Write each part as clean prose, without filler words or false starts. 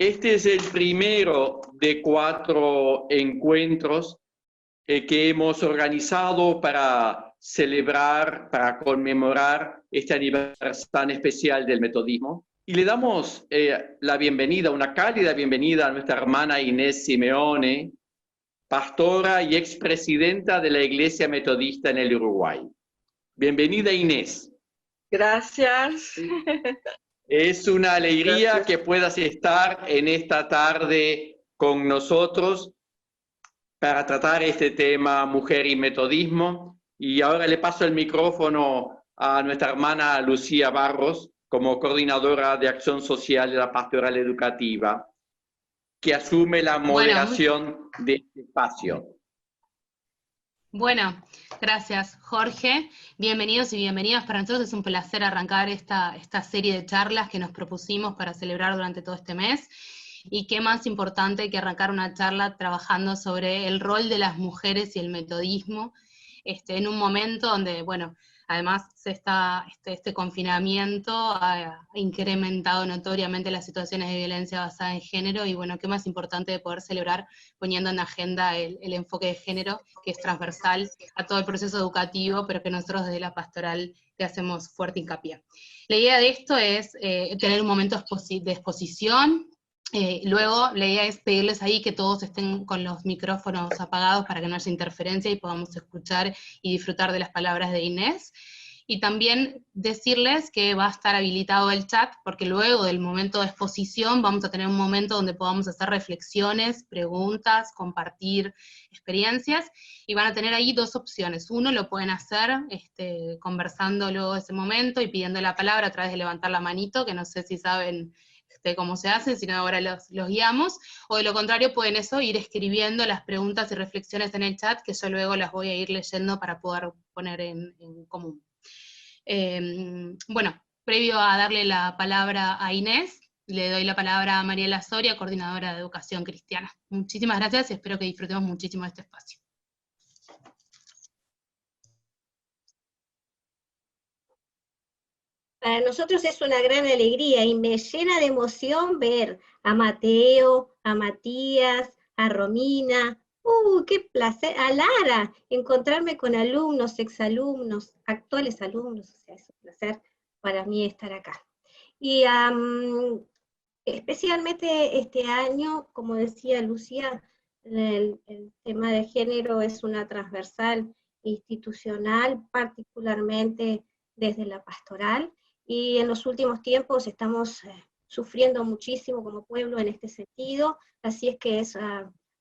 Este es el primero de 4 encuentros que hemos organizado para celebrar, para conmemorar este aniversario tan especial del metodismo. Y le damos la bienvenida, una cálida bienvenida a nuestra hermana Inés Simeone, pastora y expresidenta de la Iglesia Metodista en el Uruguay. Bienvenida, Inés. Gracias. Es una alegría Gracias. que puedas estar en esta tarde con nosotros para tratar este tema mujer y metodismo. Y ahora le paso el micrófono a nuestra hermana Lucía Barros, como coordinadora de acción social de la pastoral educativa, que asume la moderación de este espacio. Bueno, gracias Jorge. Bienvenidos y bienvenidas. Para nosotros es un placer arrancar esta serie de charlas que nos propusimos para celebrar durante todo este mes. Y qué más importante que arrancar una charla trabajando sobre el rol de las mujeres y el metodismo, en un momento donde, bueno, además este confinamiento ha incrementado notoriamente las situaciones de violencia basada en género, y bueno, qué más importante de poder celebrar poniendo en agenda el enfoque de género, que es transversal a todo el proceso educativo, pero que nosotros desde la pastoral le hacemos fuerte hincapié. La idea de esto es tener un momento de exposición. Luego la idea es pedirles ahí que todos estén con los micrófonos apagados para que no haya interferencia y podamos escuchar y disfrutar de las palabras de Inés. Y también decirles que va a estar habilitado el chat, porque luego del momento de exposición vamos a tener un momento donde podamos hacer reflexiones, preguntas, compartir experiencias, y van a tener ahí 2 opciones. Uno, lo pueden hacer conversando luego de ese momento y pidiendo la palabra a través de levantar la manito, que no sé si saben cómo se hace, sino ahora los guiamos, o de lo contrario pueden ir escribiendo las preguntas y reflexiones en el chat, que yo luego las voy a ir leyendo para poder poner en común. Bueno, previo a darle la palabra a Inés, le doy la palabra a Mariela Soria, coordinadora de Educación Cristiana. Muchísimas gracias y espero que disfrutemos muchísimo de este espacio. Para nosotros es una gran alegría y me llena de emoción ver a Mateo, a Matías, a Romina, qué placer, a Lara, encontrarme con alumnos, exalumnos, actuales alumnos, o sea, es un placer para mí estar acá. Y especialmente este año, como decía Lucía, el tema de género es una transversal institucional, particularmente desde la pastoral, y en los últimos tiempos estamos sufriendo muchísimo como pueblo en este sentido, así es que es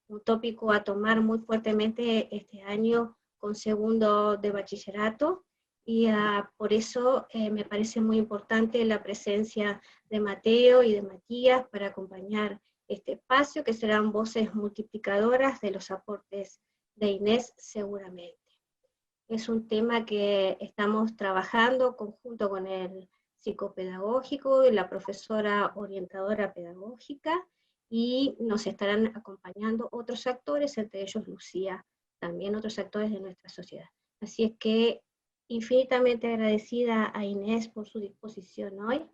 un tópico a tomar muy fuertemente este año con segundo de bachillerato, y por eso me parece muy importante la presencia de Mateo y de Matías para acompañar este espacio, que serán voces multiplicadoras de los aportes de Inés seguramente. Es un tema que estamos trabajando conjunto con el psicopedagógico y la profesora orientadora pedagógica, y nos estarán acompañando otros actores, entre ellos Lucía, también otros actores de nuestra sociedad. Así es que infinitamente agradecida a Inés por su disposición hoy,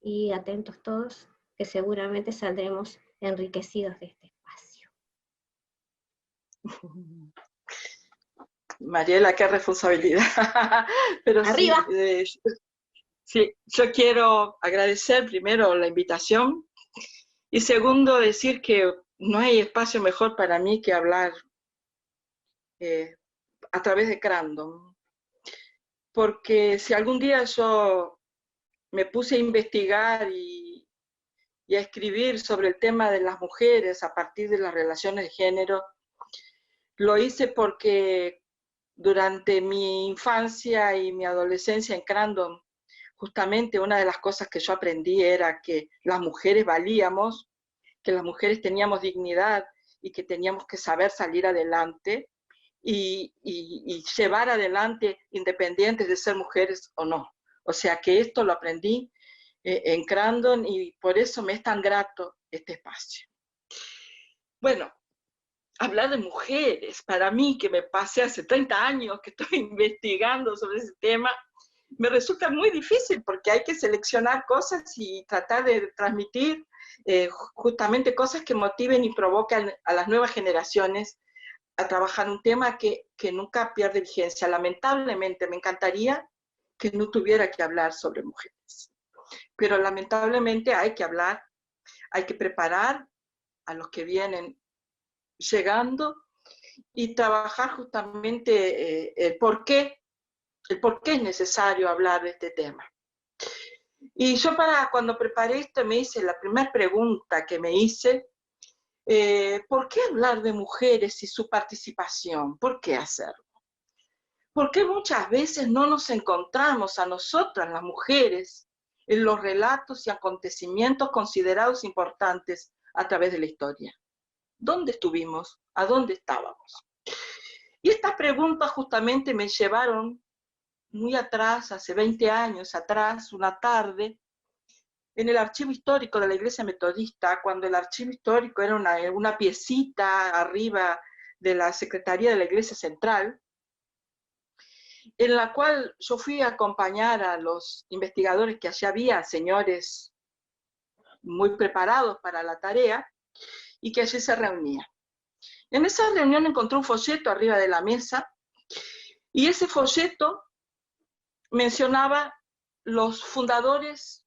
y atentos todos, que seguramente saldremos enriquecidos de este espacio. Mariela, qué responsabilidad. Pero ¡arriba! Sí, yo quiero agradecer primero la invitación, y segundo decir que no hay espacio mejor para mí que hablar a través de Crandon. Porque si algún día yo me puse a investigar y a escribir sobre el tema de las mujeres a partir de las relaciones de género, lo hice porque durante mi infancia y mi adolescencia en Crandon, justamente una de las cosas que yo aprendí era que las mujeres valíamos, que las mujeres teníamos dignidad y que teníamos que saber salir adelante y llevar adelante independientes de ser mujeres o no. O sea que esto lo aprendí en Crandon, y por eso me es tan grato este espacio. Bueno, hablar de mujeres, para mí, que me pasé hace 30 años que estoy investigando sobre ese tema, me resulta muy difícil porque hay que seleccionar cosas y tratar de transmitir justamente cosas que motiven y provocan a las nuevas generaciones a trabajar un tema que nunca pierde vigencia. Lamentablemente, me encantaría que no tuviera que hablar sobre mujeres, pero lamentablemente hay que hablar, hay que preparar a los que vienen llegando y trabajar justamente el por qué es necesario hablar de este tema. Y yo cuando preparé esto me hice, la primera pregunta que me hice, ¿por qué hablar de mujeres y su participación? ¿Por qué hacerlo? Porque muchas veces no nos encontramos a nosotras, las mujeres, en los relatos y acontecimientos considerados importantes a través de la historia. ¿Dónde estuvimos? ¿A dónde estábamos? Y estas preguntas justamente me llevaron muy atrás, hace 20 años atrás, una tarde, en el archivo histórico de la Iglesia Metodista, cuando el archivo histórico era una piecita arriba de la Secretaría de la Iglesia Central, en la cual yo fui a acompañar a los investigadores que allí había, señores muy preparados para la tarea, y que allí se reunían. En esa reunión encontré un folleto arriba de la mesa, y ese folleto mencionaba los fundadores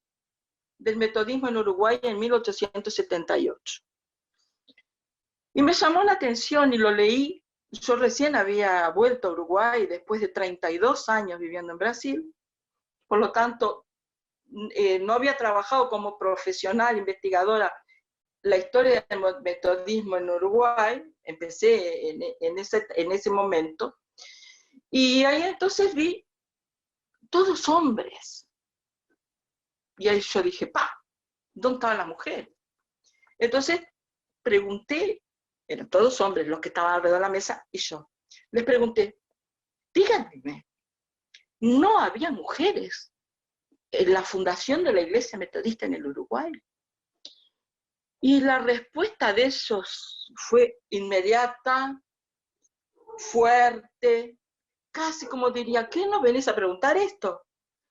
del metodismo en Uruguay en 1878. Y me llamó la atención y lo leí. Yo recién había vuelto a Uruguay después de 32 años viviendo en Brasil, por lo tanto, no había trabajado como profesional investigadora la historia del metodismo en Uruguay, empecé en ese momento, y ahí entonces vi todos hombres. Y ahí yo dije, ¿dónde estaban las mujeres? Entonces pregunté, eran todos hombres los que estaban alrededor de la mesa, y yo les pregunté, díganme, ¿no había mujeres en la fundación de la Iglesia Metodista en el Uruguay? Y la respuesta de ellos fue inmediata, fuerte, casi como diría, ¿qué nos venís a preguntar esto?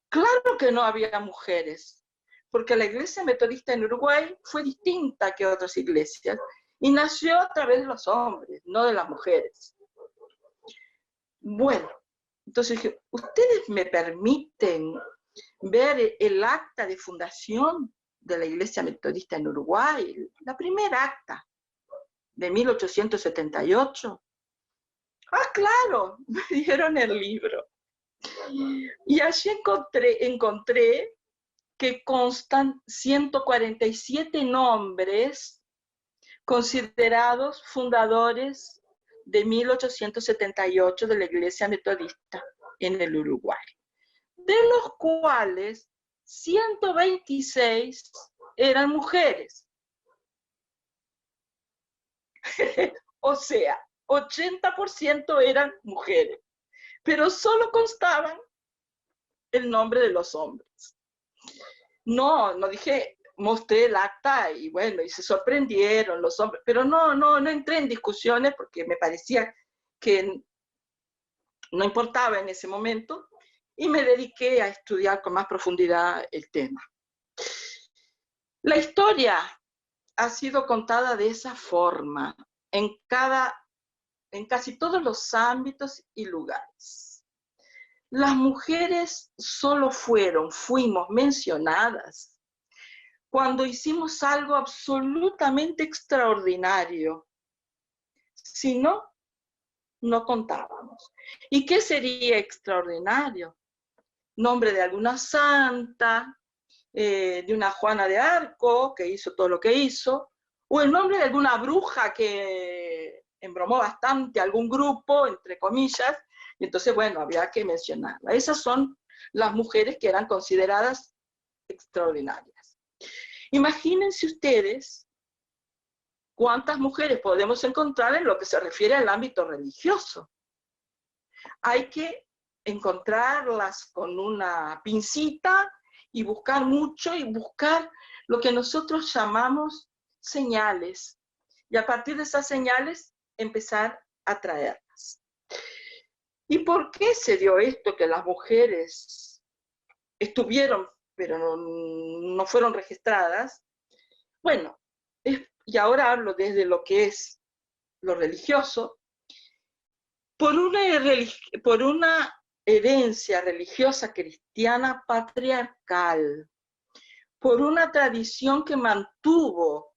Claro que no había mujeres, porque la Iglesia Metodista en Uruguay fue distinta que otras iglesias y nació a través de los hombres, no de las mujeres. Bueno, entonces dije, ¿ustedes me permiten ver el acta de fundación de la Iglesia Metodista en Uruguay? La primera acta de 1878. Claro, me dieron el libro. Y allí encontré que constan 147 nombres considerados fundadores de 1878 de la Iglesia Metodista en el Uruguay, de los cuales 126 eran mujeres. O sea, 80% eran mujeres, pero solo constaban el nombre de los hombres. No dije, mostré el acta y bueno, y se sorprendieron los hombres, pero no entré en discusiones porque me parecía que no importaba en ese momento y me dediqué a estudiar con más profundidad el tema. La historia ha sido contada de esa forma en casi todos los ámbitos y lugares. Las mujeres solo fuimos mencionadas cuando hicimos algo absolutamente extraordinario. Si no, no contábamos. ¿Y qué sería extraordinario? Nombre de alguna santa, de una Juana de Arco, que hizo todo lo que hizo, o el nombre de alguna bruja que embromó bastante a algún grupo, entre comillas, y entonces, bueno, había que mencionarla. Esas son las mujeres que eran consideradas extraordinarias. Imagínense ustedes cuántas mujeres podemos encontrar en lo que se refiere al ámbito religioso. Hay que encontrarlas con una pincita y buscar mucho y buscar lo que nosotros llamamos señales. Y a partir de esas señales empezar a traerlas. ¿Y por qué se dio esto que las mujeres estuvieron, pero no fueron registradas? Bueno, y ahora hablo desde lo que es lo religioso, por una herencia religiosa cristiana patriarcal, por una tradición que mantuvo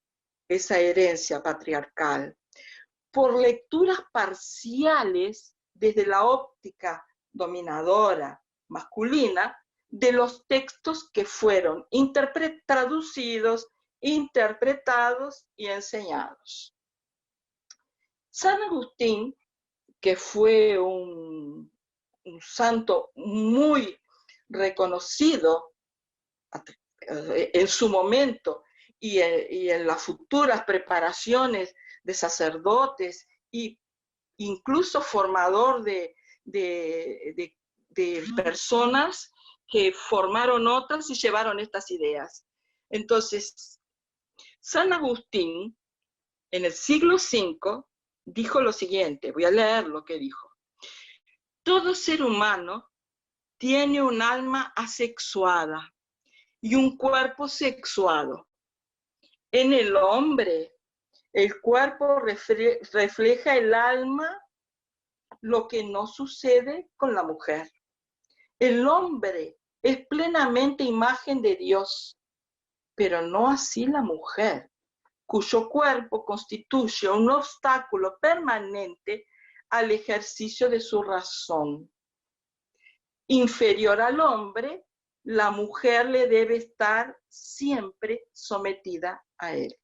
esa herencia patriarcal, por lecturas parciales desde la óptica dominadora masculina de los textos que fueron traducidos, interpretados y enseñados. San Agustín, que fue un santo muy reconocido en su momento y en las futuras preparaciones de sacerdotes e incluso formador de personas que formaron otras y llevaron estas ideas. Entonces, San Agustín, en el siglo V, dijo lo siguiente, voy a leer lo que dijo. Todo ser humano tiene un alma asexuada y un cuerpo sexuado. En el hombre, el cuerpo refleja el alma, lo que no sucede con la mujer. El hombre es plenamente imagen de Dios, pero no así la mujer, cuyo cuerpo constituye un obstáculo permanente al ejercicio de su razón. Inferior al hombre, la mujer le debe estar siempre sometida a él.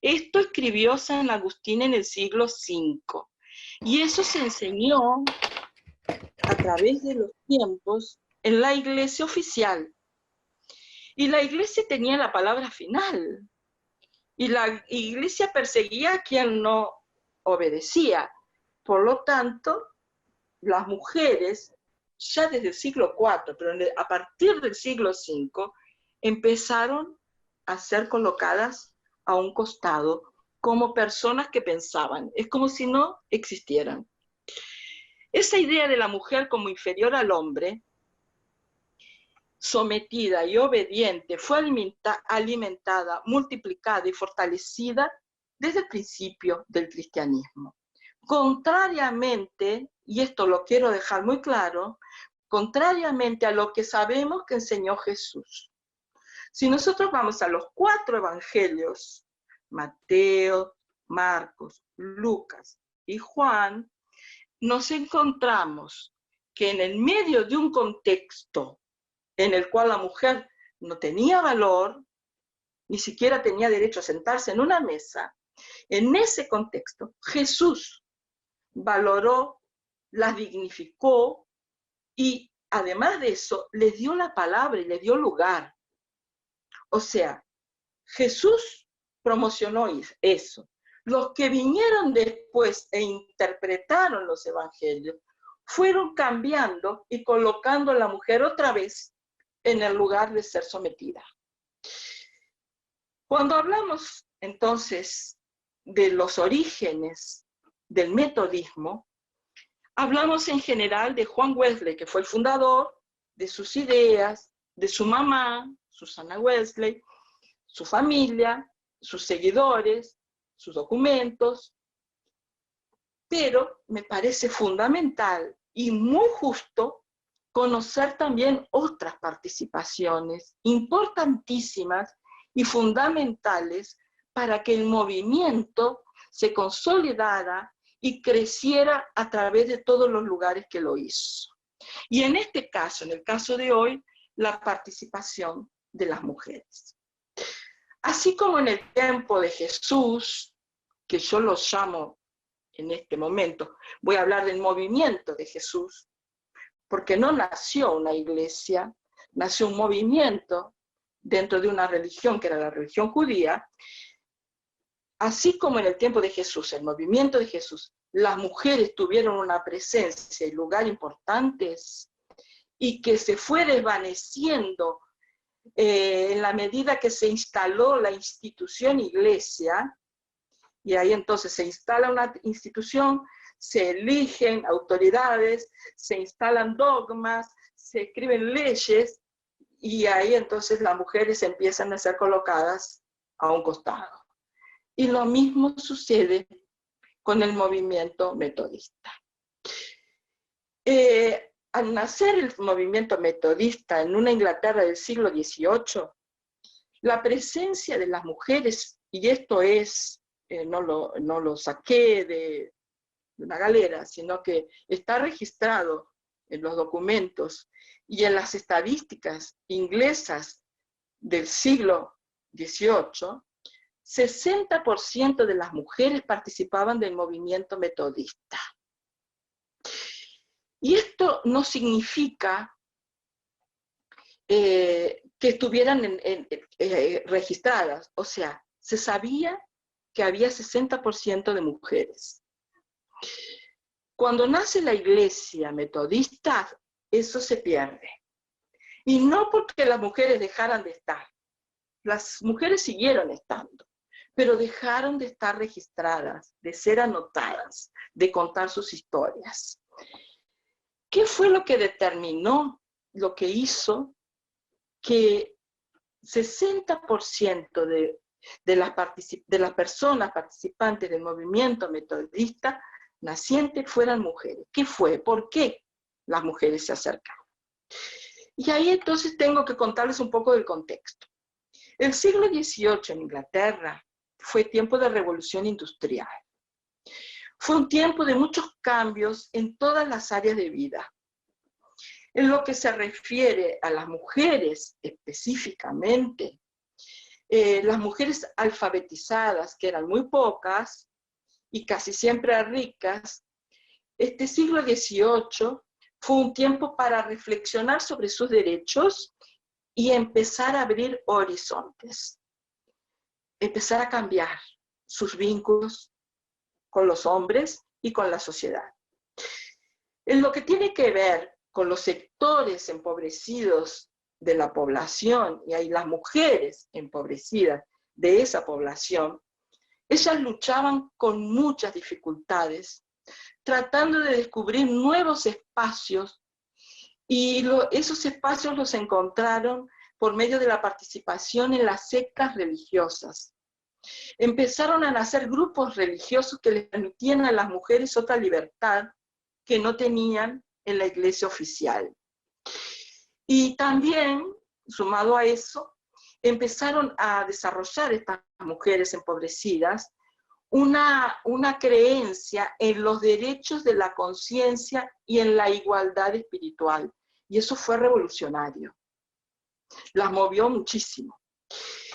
Esto escribió San Agustín en el siglo V, y eso se enseñó a través de los tiempos en la iglesia oficial. Y la iglesia tenía la palabra final. Y la iglesia perseguía a quien no obedecía. Por lo tanto, las mujeres, ya desde el siglo IV, pero a partir del siglo V, empezaron a ser colocadas a un costado como personas que pensaban. Es como si no existieran. Esa idea de la mujer como inferior al hombre, sometida y obediente, fue alimentada, multiplicada y fortalecida desde el principio del cristianismo. Contrariamente, y esto lo quiero dejar muy claro, contrariamente a lo que sabemos que enseñó Jesús. Si nosotros vamos a los 4 evangelios, Mateo, Marcos, Lucas y Juan, nos encontramos que en el medio de un contexto en el cual la mujer no tenía valor, ni siquiera tenía derecho a sentarse en una mesa, en ese contexto Jesús valoró, las dignificó y además de eso les dio la palabra y les dio lugar. O sea, Jesús promocionó eso. Los que vinieron después e interpretaron los evangelios fueron cambiando y colocando a la mujer otra vez en el lugar de ser sometida. Cuando hablamos entonces de los orígenes del metodismo, hablamos en general de Juan Wesley, que fue el fundador, de sus ideas, de su mamá, Susana Wesley, su familia, sus seguidores, sus documentos, pero me parece fundamental y muy justo conocer también otras participaciones importantísimas y fundamentales para que el movimiento se consolidara y creciera a través de todos los lugares que lo hizo. Y en este caso, en el caso de hoy, la participación de las mujeres. Así como en el tiempo de Jesús, que yo lo llamo en este momento, voy a hablar del movimiento de Jesús, porque no nació una iglesia, nació un movimiento dentro de una religión que era la religión judía. Así como en el tiempo de Jesús, el movimiento de Jesús, las mujeres tuvieron una presencia y lugar importantes y que se fue desvaneciendo en la medida que se instaló la institución iglesia, y ahí entonces se instala una institución, se eligen autoridades, se instalan dogmas, se escriben leyes, y ahí entonces las mujeres empiezan a ser colocadas a un costado. Y lo mismo sucede con el movimiento metodista. Al nacer el movimiento metodista en una Inglaterra del siglo XVIII, la presencia de las mujeres, y esto es, no lo saqué de una galera, sino que está registrado en los documentos y en las estadísticas inglesas del siglo XVIII, 60% de las mujeres participaban del movimiento metodista. Y esto no significa que estuvieran registradas, o sea, se sabía que había 60% de mujeres. Cuando nace la iglesia metodista, eso se pierde. Y no porque las mujeres dejaran de estar, las mujeres siguieron estando, pero dejaron de estar registradas, de ser anotadas, de contar sus historias. ¿Qué fue lo que determinó, lo que hizo que 60% de las personas participantes del movimiento metodista naciente fueran mujeres? ¿Qué fue? ¿Por qué las mujeres se acercaron? Y ahí entonces tengo que contarles un poco del contexto. El siglo XVIII en Inglaterra fue tiempo de revolución industrial. Fue un tiempo de muchos cambios en todas las áreas de vida. En lo que se refiere a las mujeres específicamente, las mujeres alfabetizadas, que eran muy pocas y casi siempre ricas, este siglo XVIII fue un tiempo para reflexionar sobre sus derechos y empezar a abrir horizontes, empezar a cambiar sus vínculos con los hombres y con la sociedad. En lo que tiene que ver con los sectores empobrecidos de la población, y ahí las mujeres empobrecidas de esa población, ellas luchaban con muchas dificultades, tratando de descubrir nuevos espacios, y esos espacios los encontraron por medio de la participación en las sectas religiosas. Empezaron a nacer grupos religiosos que les permitían a las mujeres otra libertad que no tenían en la iglesia oficial. Y también, sumado a eso, empezaron a desarrollar estas mujeres empobrecidas una creencia en los derechos de la conciencia y en la igualdad espiritual. Y eso fue revolucionario. Las movió muchísimo.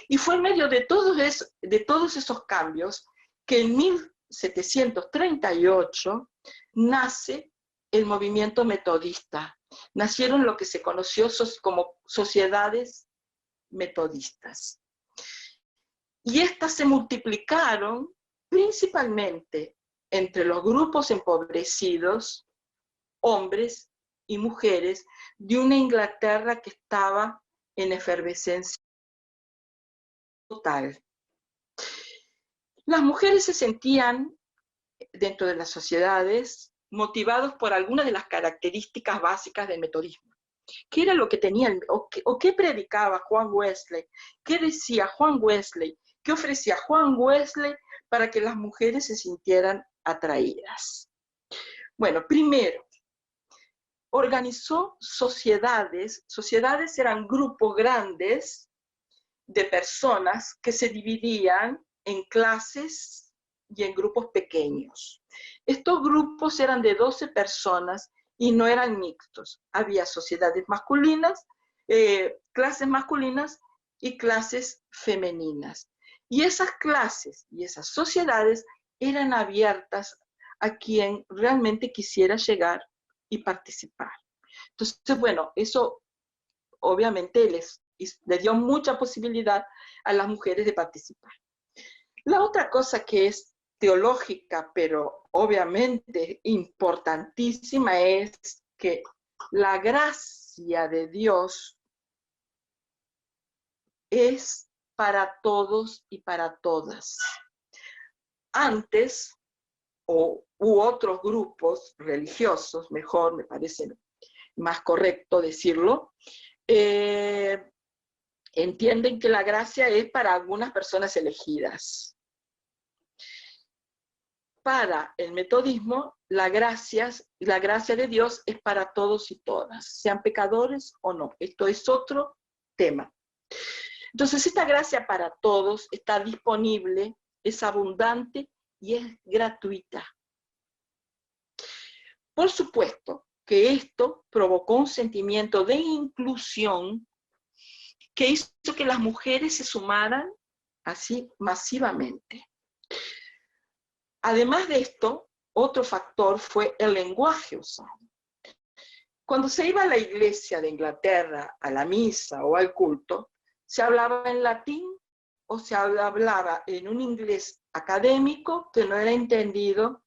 Y fue en medio de todos esos cambios que en 1738 nace el movimiento metodista. Nacieron lo que se conoció como sociedades metodistas. Y estas se multiplicaron principalmente entre los grupos empobrecidos, hombres y mujeres, de una Inglaterra que estaba en efervescencia total. Las mujeres se sentían, dentro de las sociedades, motivados por algunas de las características básicas del metodismo. ¿Qué era lo que tenían, o qué predicaba Juan Wesley? ¿Qué decía Juan Wesley? ¿Qué ofrecía Juan Wesley para que las mujeres se sintieran atraídas? Bueno, primero, organizó sociedades. Sociedades eran grupos grandes de personas que se dividían en clases y en grupos pequeños. Estos grupos eran de 12 personas y no eran mixtos. Había sociedades masculinas, clases masculinas y clases femeninas. Y esas clases y esas sociedades eran abiertas a quien realmente quisiera llegar y participar. Entonces, bueno, eso obviamente les dio mucha posibilidad a las mujeres de participar. La otra cosa que es teológica, pero obviamente importantísima, es que la gracia de Dios es para todos y para todas. Antes, u otros grupos religiosos, mejor me parece más correcto decirlo, entienden que la gracia es para algunas personas elegidas. Para el metodismo, la gracia de Dios es para todos y todas, sean pecadores o no. Esto es otro tema. Entonces, esta gracia para todos está disponible, es abundante y es gratuita. Por supuesto que esto provocó un sentimiento de inclusión que hizo que las mujeres se sumaran así masivamente. Además de esto, otro factor fue el lenguaje usado. Cuando se iba a la iglesia de Inglaterra, a la misa o al culto, se hablaba en latín o se hablaba en un inglés académico que no era entendido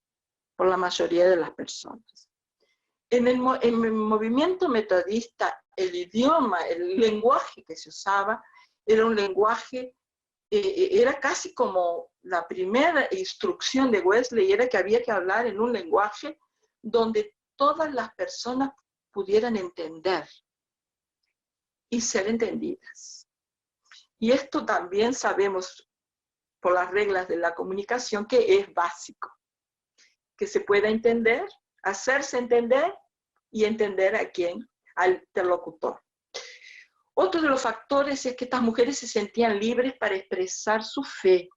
por la mayoría de las personas. En el movimiento metodista, el idioma, el lenguaje que se usaba, era un lenguaje, era casi como la primera instrucción de Wesley, era que había que hablar en un lenguaje donde todas las personas pudieran entender y ser entendidas. Y esto también sabemos por las reglas de la comunicación que es básico, que se pueda entender, hacerse entender y entender a quién, al interlocutor. Otro de los factores es que estas mujeres se sentían libres para expresar su fe.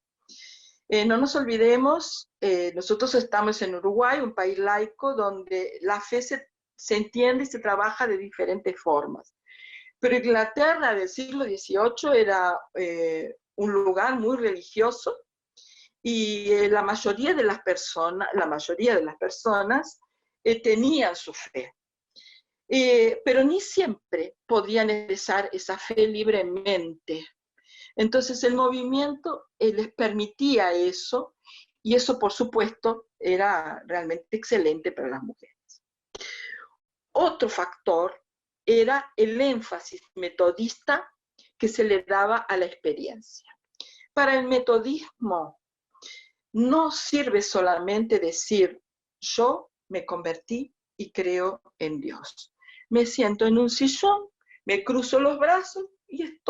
No nos olvidemos, nosotros estamos en Uruguay, un país laico, donde la fe se entiende y se trabaja de diferentes formas. Pero Inglaterra del siglo XVIII era un lugar muy religioso y la mayoría de las personas tenían su fe. Pero ni siempre podían expresar esa fe libremente. Entonces el movimiento les permitía eso, y eso por supuesto era realmente excelente para las mujeres. Otro factor era el énfasis metodista que se le daba a la experiencia. Para el metodismo no sirve solamente decir, yo me convertí y creo en Dios. Me siento en un sillón, me cruzo los brazos y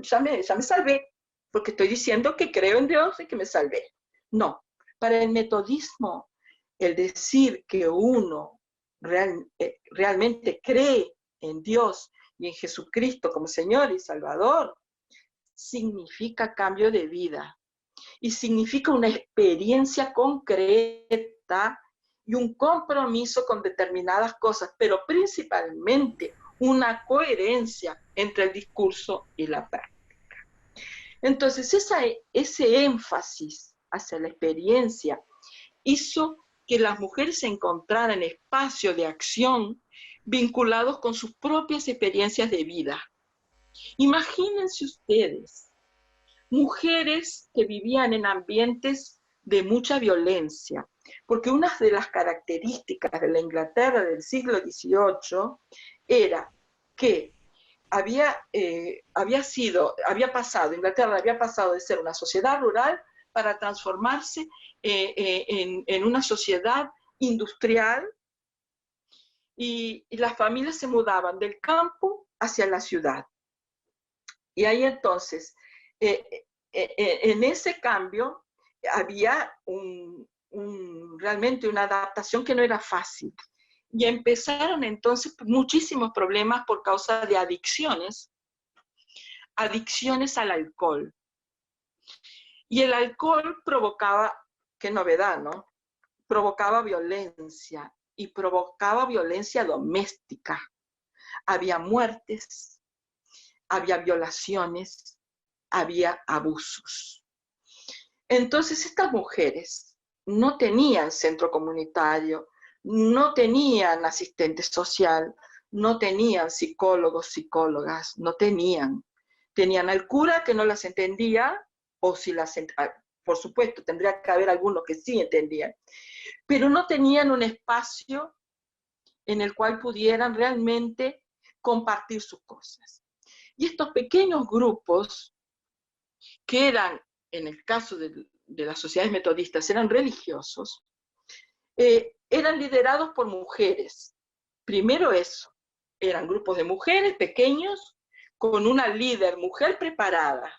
ya me salvé, porque estoy diciendo que creo en Dios y que me salvé. No, para el metodismo, el decir que uno realmente cree en Dios y en Jesucristo como Señor y Salvador, significa cambio de vida y significa una experiencia concreta y un compromiso con determinadas cosas, pero principalmente una coherencia entre el discurso y la práctica. Entonces, ese énfasis hacia la experiencia hizo que las mujeres se encontraran en espacios de acción vinculados con sus propias experiencias de vida. Imagínense ustedes, mujeres que vivían en ambientes de mucha violencia, porque una de las características de la Inglaterra del siglo XVIII era que Inglaterra había pasado de ser una sociedad rural para transformarse en una sociedad industrial, y las familias se mudaban del campo hacia la ciudad. Y ahí entonces, en ese cambio, había realmente una adaptación que no era fácil. Y empezaron entonces muchísimos problemas por causa de adicciones al alcohol. Y el alcohol provocaba, qué novedad, ¿no? Provocaba violencia, y provocaba violencia doméstica. Había muertes, había violaciones, había abusos. Entonces estas mujeres no tenían centro comunitario, no tenían asistente social, no tenían psicólogos, psicólogas, no tenían. Tenían al cura que no las entendía, o si las entendía, por supuesto, tendría que haber algunos que sí entendían, pero no tenían un espacio en el cual pudieran realmente compartir sus cosas. Y estos pequeños grupos, que eran, en el caso de las sociedades metodistas, eran religiosos, eran liderados por mujeres. Primero eso, eran grupos de mujeres pequeños, con una líder, mujer preparada.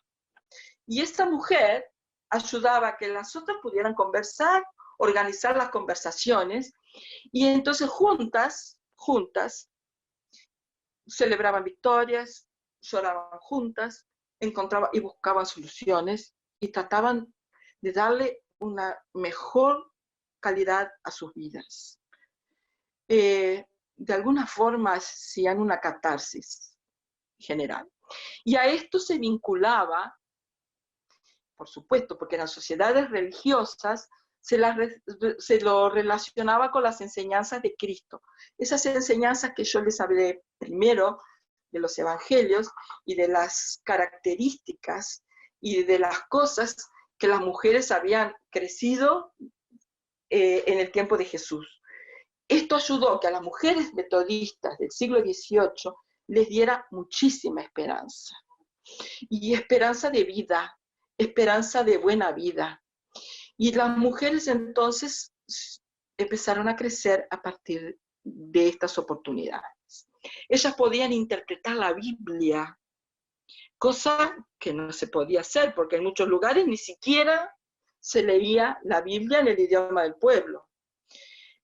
Y esta mujer ayudaba a que las otras pudieran conversar, organizar las conversaciones, y entonces juntas, celebraban victorias, lloraban juntas, encontraban y buscaban soluciones, y trataban de darle una mejor calidad a sus vidas. De alguna forma hacían una catarsis general. Y a esto se vinculaba, por supuesto, porque en las sociedades religiosas se lo relacionaba con las enseñanzas de Cristo. Esas enseñanzas que yo les hablé primero de los evangelios y de las características y de las cosas que las mujeres habían crecido en el tiempo de Jesús. Esto ayudó a que a las mujeres metodistas del siglo XVIII les diera muchísima esperanza. Y esperanza de vida, esperanza de buena vida. Y las mujeres entonces empezaron a crecer a partir de estas oportunidades. Ellas podían interpretar la Biblia, cosa que no se podía hacer, porque en muchos lugares ni siquiera se leía la Biblia en el idioma del pueblo.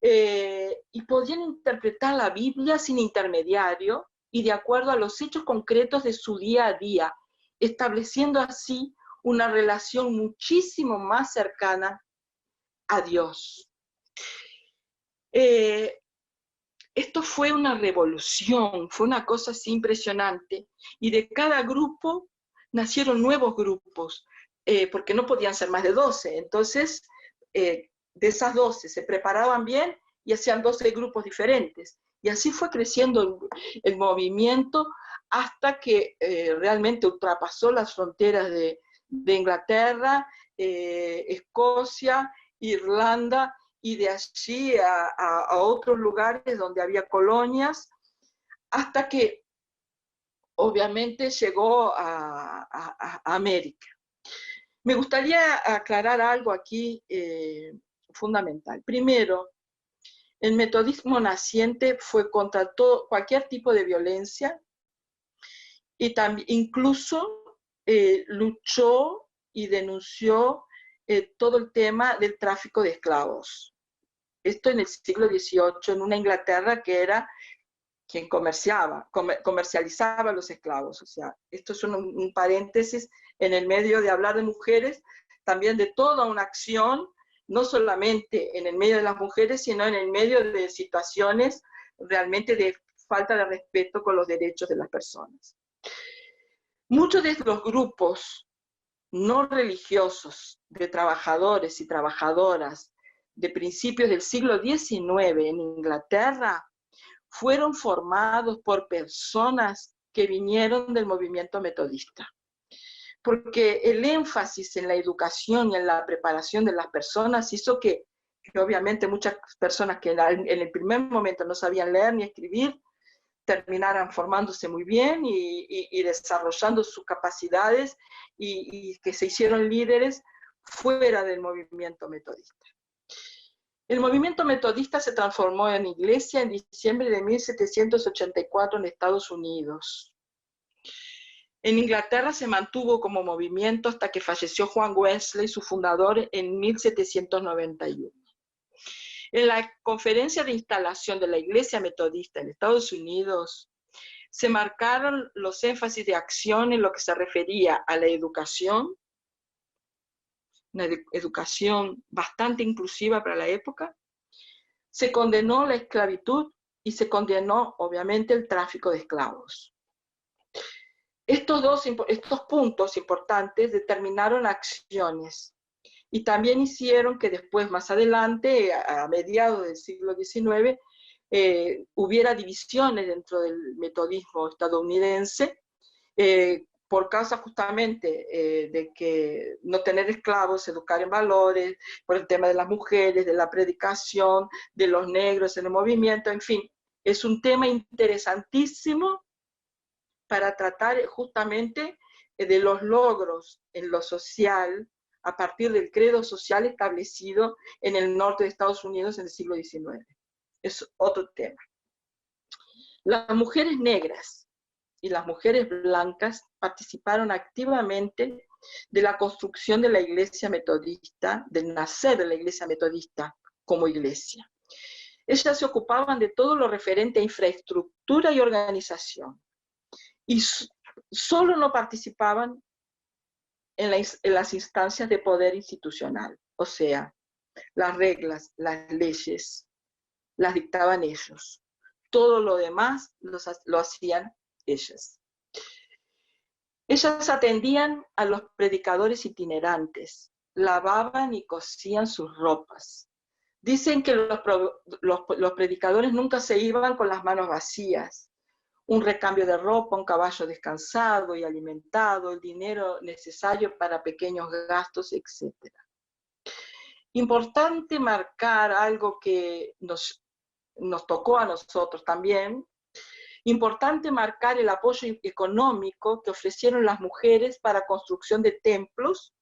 Y podían interpretar la Biblia sin intermediario y de acuerdo a los hechos concretos de su día a día, estableciendo así una relación muchísimo más cercana a Dios. Esto fue una revolución, fue una cosa así impresionante, y de cada grupo nacieron nuevos grupos, porque no podían ser más de 12, entonces de esas 12 se preparaban bien y hacían 12 grupos diferentes, y así fue creciendo el movimiento hasta que realmente ultrapasó las fronteras de Inglaterra, Escocia, Irlanda, y de allí a otros lugares donde había colonias, hasta que obviamente llegó a América. Me gustaría aclarar algo aquí fundamental. Primero, el metodismo naciente fue contra cualquier tipo de violencia, y también incluso luchó y denunció todo el tema del tráfico de esclavos. Esto en el siglo XVIII, en una Inglaterra que era quien comercializaba los esclavos. O sea, esto es un paréntesis en el medio de hablar de mujeres, también de toda una acción, no solamente en el medio de las mujeres, sino en el medio de situaciones realmente de falta de respeto con los derechos de las personas. Muchos de los grupos no religiosos de trabajadores y trabajadoras de principios del siglo XIX en Inglaterra fueron formados por personas que vinieron del movimiento metodista. Porque el énfasis en la educación y en la preparación de las personas hizo que obviamente muchas personas que en el primer momento no sabían leer ni escribir, terminaran formándose muy bien y desarrollando sus capacidades y que se hicieron líderes fuera del movimiento metodista. El movimiento metodista se transformó en iglesia en diciembre de 1784 en Estados Unidos. En Inglaterra se mantuvo como movimiento hasta que falleció Juan Wesley, su fundador, en 1791. En la conferencia de instalación de la Iglesia Metodista en Estados Unidos, se marcaron los énfasis de acción en lo que se refería a la educación, una educación bastante inclusiva para la época. Se condenó la esclavitud y se condenó, obviamente, el tráfico de esclavos. Estos puntos importantes determinaron acciones y también hicieron que después, más adelante, a mediados del siglo XIX, hubiera divisiones dentro del metodismo estadounidense por causa justamente de que no tener esclavos, educar en valores, por el tema de las mujeres, de la predicación, de los negros en el movimiento, en fin. Es un tema interesantísimo para tratar justamente de los logros en lo social a partir del credo social establecido en el norte de Estados Unidos en el siglo XIX. Es otro tema. Las mujeres negras y las mujeres blancas participaron activamente de la construcción de la iglesia metodista, del nacer de la iglesia metodista como iglesia. Ellas se ocupaban de todo lo referente a infraestructura y organización, y solo no participaban en las instancias de poder institucional, o sea, las reglas, las leyes, las dictaban ellos. Todo lo demás lo hacían ellas. Ellas atendían a los predicadores itinerantes, lavaban y cosían sus ropas. Dicen que los predicadores nunca se iban con las manos vacías. Un recambio de ropa, un caballo descansado y alimentado, el dinero necesario para pequeños gastos, etc. Importante marcar algo que nos tocó a nosotros también. Importante marcar el apoyo económico que ofrecieron las mujeres para construcción de templos,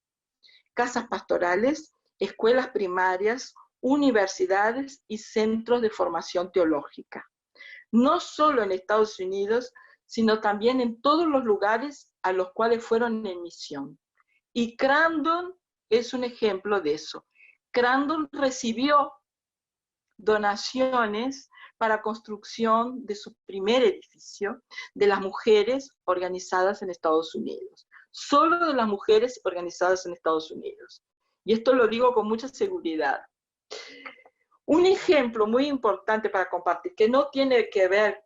casas pastorales, escuelas primarias, universidades y centros de formación teológica. No solo en Estados Unidos, sino también en todos los lugares a los cuales fueron en misión. Y Crandon es un ejemplo de eso. Crandon recibió donaciones para construcción de su primer edificio de las mujeres organizadas en Estados Unidos. Solo de las mujeres organizadas en Estados Unidos. Y esto lo digo con mucha seguridad. Un ejemplo muy importante para compartir, que no tiene que ver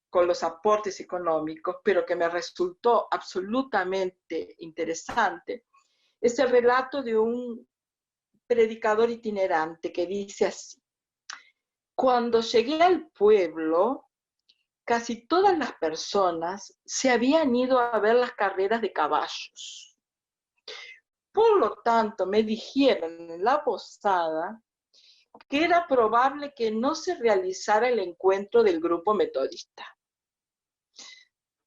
con los aportes económicos, pero que me resultó absolutamente interesante, es el relato de un predicador itinerante que dice así: cuando llegué al pueblo, casi todas las personas se habían ido a ver las carreras de caballos. Por lo tanto, me dijeron en la posada que era probable que no se realizara el encuentro del grupo metodista.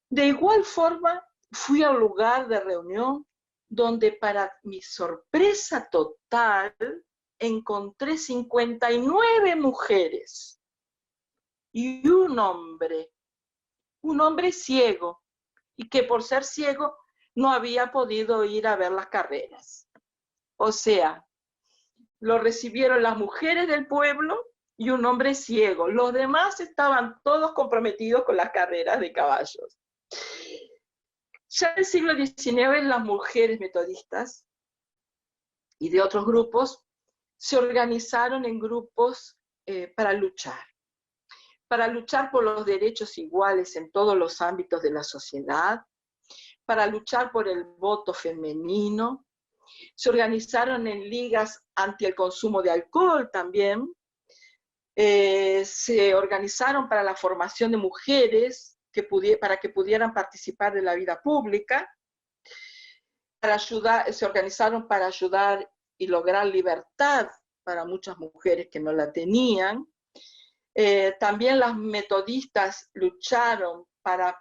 De igual forma, fui al lugar de reunión donde, para mi sorpresa total, encontré 59 mujeres y un hombre ciego, y que por ser ciego no había podido ir a ver las carreras. O sea, lo recibieron las mujeres del pueblo y un hombre ciego. Los demás estaban todos comprometidos con las carreras de caballos. Ya en el siglo XIX, las mujeres metodistas y de otros grupos se organizaron en grupos para luchar por los derechos iguales en todos los ámbitos de la sociedad, para luchar por el voto femenino. Se organizaron en ligas anti el consumo de alcohol también. Se organizaron para la formación de mujeres para que pudieran participar de la vida pública. Se organizaron para ayudar y lograr libertad para muchas mujeres que no la tenían. También las metodistas lucharon para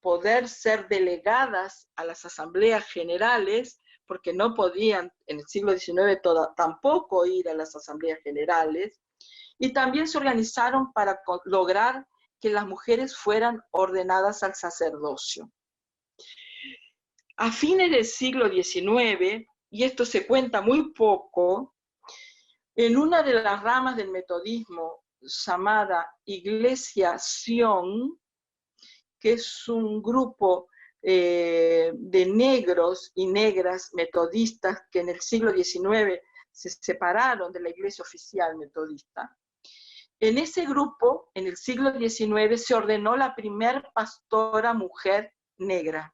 poder ser delegadas a las asambleas generales, porque no podían en el siglo XIX tampoco ir a las asambleas generales, y también se organizaron para lograr que las mujeres fueran ordenadas al sacerdocio. A fines del siglo XIX, y esto se cuenta muy poco, en una de las ramas del metodismo llamada Iglesia Sion, que es un grupo de negros y negras metodistas que en el siglo XIX se separaron de la iglesia oficial metodista. En ese grupo, en el siglo XIX, se ordenó la primer pastora mujer negra.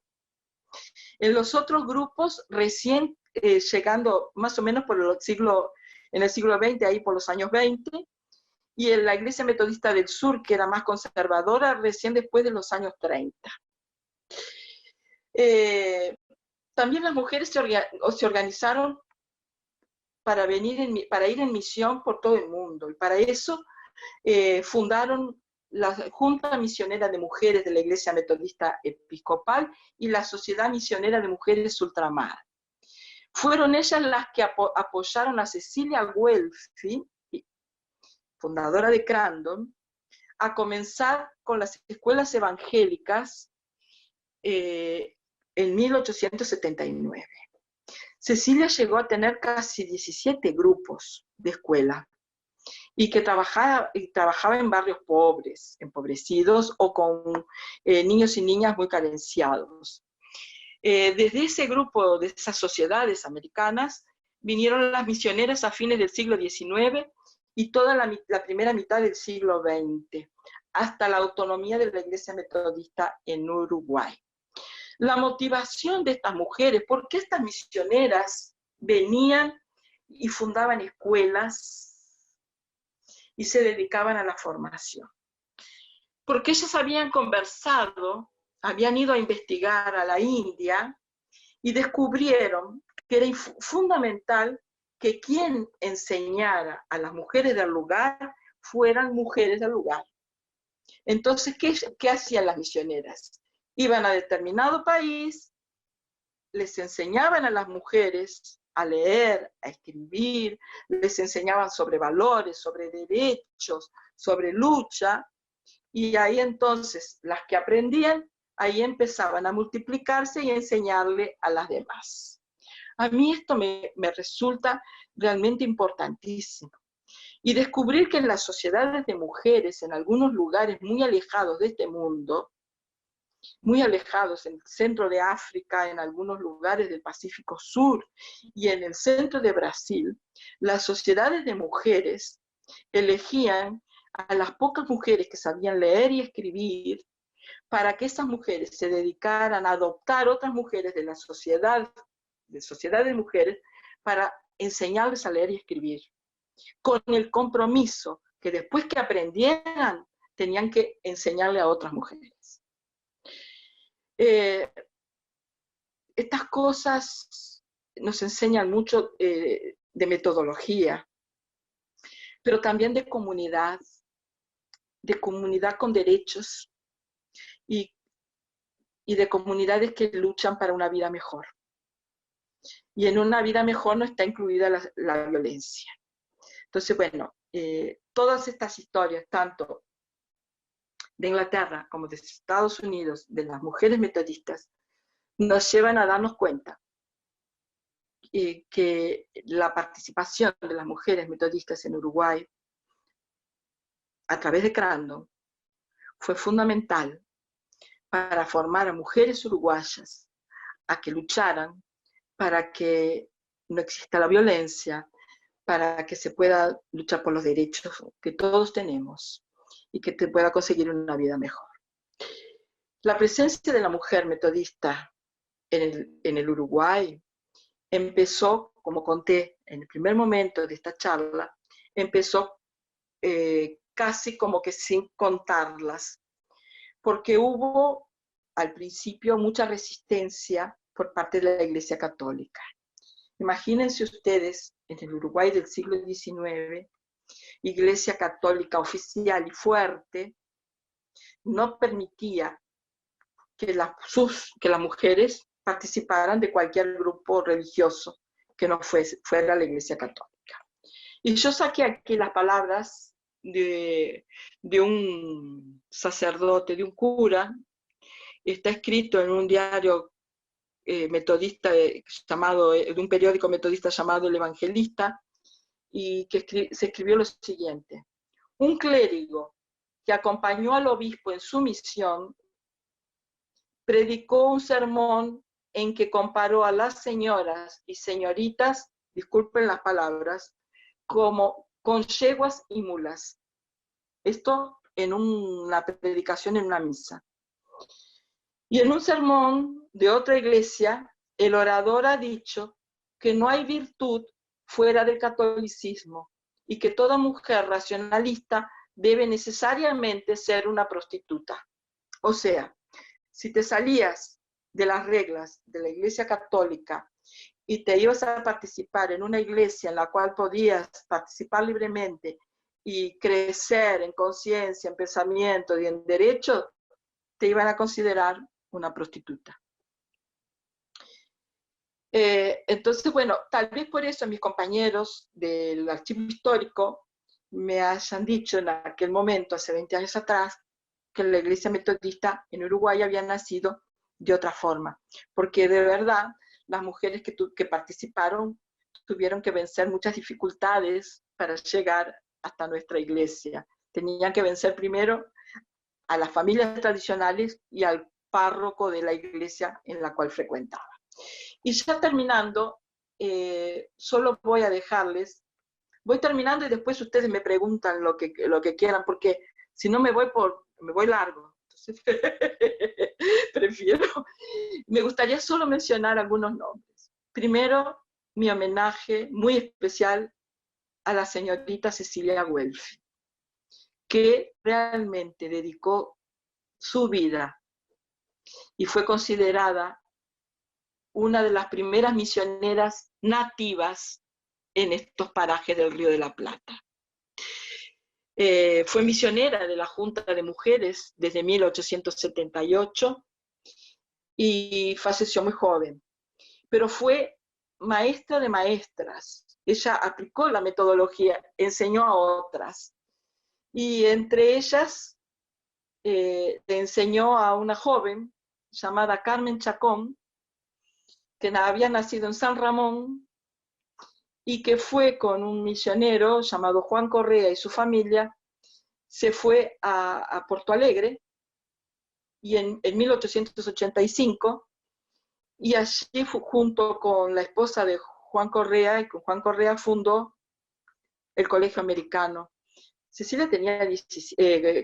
En los otros grupos, recién llegando más o menos en el siglo XX, ahí por los años 20, y en la iglesia metodista del sur, que era más conservadora, recién después de los años 30. También las mujeres se organizaron para ir en misión por todo el mundo, y para eso fundaron la Junta Misionera de Mujeres de la Iglesia Metodista Episcopal y la Sociedad Misionera de Mujeres Ultramar. Fueron ellas las que apoyaron a Cecilia Welfy, fundadora de Crandon, a comenzar con las escuelas evangélicas en 1879. Cecilia llegó a tener casi 17 grupos de escuela y que trabajaba en barrios pobres, empobrecidos o con niños y niñas muy carenciados. Desde ese grupo, de esas sociedades americanas, vinieron las misioneras a fines del siglo XIX y toda la primera mitad del siglo XX, hasta la autonomía de la Iglesia Metodista en Uruguay. La motivación de estas mujeres, ¿por qué estas misioneras venían y fundaban escuelas y se dedicaban a la formación? Porque ellas habían conversado, habían ido a investigar a la India y descubrieron que era fundamental que quien enseñara a las mujeres del lugar fueran mujeres del lugar. Entonces, ¿qué hacían las misioneras? Iban a determinado país, les enseñaban a las mujeres a leer, a escribir, les enseñaban sobre valores, sobre derechos, sobre lucha, y ahí entonces las que aprendían, ahí empezaban a multiplicarse y a enseñarle a las demás. A mí esto me resulta realmente importantísimo. Y descubrir que en las sociedades de mujeres, en algunos lugares muy alejados de este mundo, muy alejados en el centro de África, en algunos lugares del Pacífico Sur y en el centro de Brasil, las sociedades de mujeres elegían a las pocas mujeres que sabían leer y escribir para que esas mujeres se dedicaran a adoptar otras mujeres de la sociedad de mujeres para enseñarles a leer y escribir, con el compromiso que después que aprendieran tenían que enseñarle a otras mujeres. Estas cosas nos enseñan mucho de metodología, pero también de comunidad con derechos y de comunidades que luchan para una vida mejor. Y en una vida mejor no está incluida la violencia. Entonces, bueno, todas estas historias, tanto de Inglaterra como de Estados Unidos, de las mujeres metodistas, nos llevan a darnos cuenta que la participación de las mujeres metodistas en Uruguay, a través de Crandon, fue fundamental para formar a mujeres uruguayas a que lucharan para que no exista la violencia, para que se pueda luchar por los derechos que todos tenemos y que te pueda conseguir una vida mejor. La presencia de la mujer metodista en el Uruguay empezó, como conté en el primer momento de esta charla, empezó casi como que sin contarlas, porque hubo al principio mucha resistencia por parte de la Iglesia Católica. Imagínense ustedes, en el Uruguay del siglo XIX, Iglesia Católica oficial y fuerte no permitía que las mujeres participaran de cualquier grupo religioso que no fuera la Iglesia Católica. Y yo saqué aquí las palabras de un sacerdote, de un cura. Está escrito en un diario metodista de un periódico metodista llamado El Evangelista, y que se escribió lo siguiente: un clérigo que acompañó al obispo en su misión predicó un sermón en que comparó a las señoras y señoritas, disculpen las palabras, como con yeguas y mulas. Esto en una predicación en una misa. Y en un sermón de otra iglesia, el orador ha dicho que no hay virtud fuera del catolicismo y que toda mujer racionalista debe necesariamente ser una prostituta. O sea, si te salías de las reglas de la Iglesia Católica y te ibas a participar en una iglesia en la cual podías participar libremente y crecer en conciencia, en pensamiento y en derecho, te iban a considerar una prostituta. Entonces, bueno, tal vez por eso mis compañeros del archivo histórico me hayan dicho en aquel momento, hace 20 años atrás, que la Iglesia Metodista en Uruguay había nacido de otra forma, porque de verdad las mujeres que participaron tuvieron que vencer muchas dificultades para llegar hasta nuestra iglesia. Tenían que vencer primero a las familias tradicionales y al párroco de la iglesia en la cual frecuentaba. Y ya terminando, solo voy a dejarles, voy terminando y después ustedes me preguntan lo que quieran, porque si no me voy largo. Entonces, me gustaría solo mencionar algunos nombres. Primero, mi homenaje muy especial a la señorita Cecilia Guelfi, que realmente dedicó su vida y fue considerada una de las primeras misioneras nativas en estos parajes del Río de la Plata. Fue misionera de la Junta de Mujeres desde 1878 y falleció muy joven, pero fue maestra de maestras. Ella aplicó la metodología, enseñó a otras, y entre ellas le enseñó a una joven llamada Carmen Chacón, que había nacido en San Ramón y que fue con un misionero llamado Juan Correa y su familia, se fue a Porto Alegre y en 1885, y allí junto con la esposa de Juan Correa, y con Juan Correa fundó el Colegio Americano.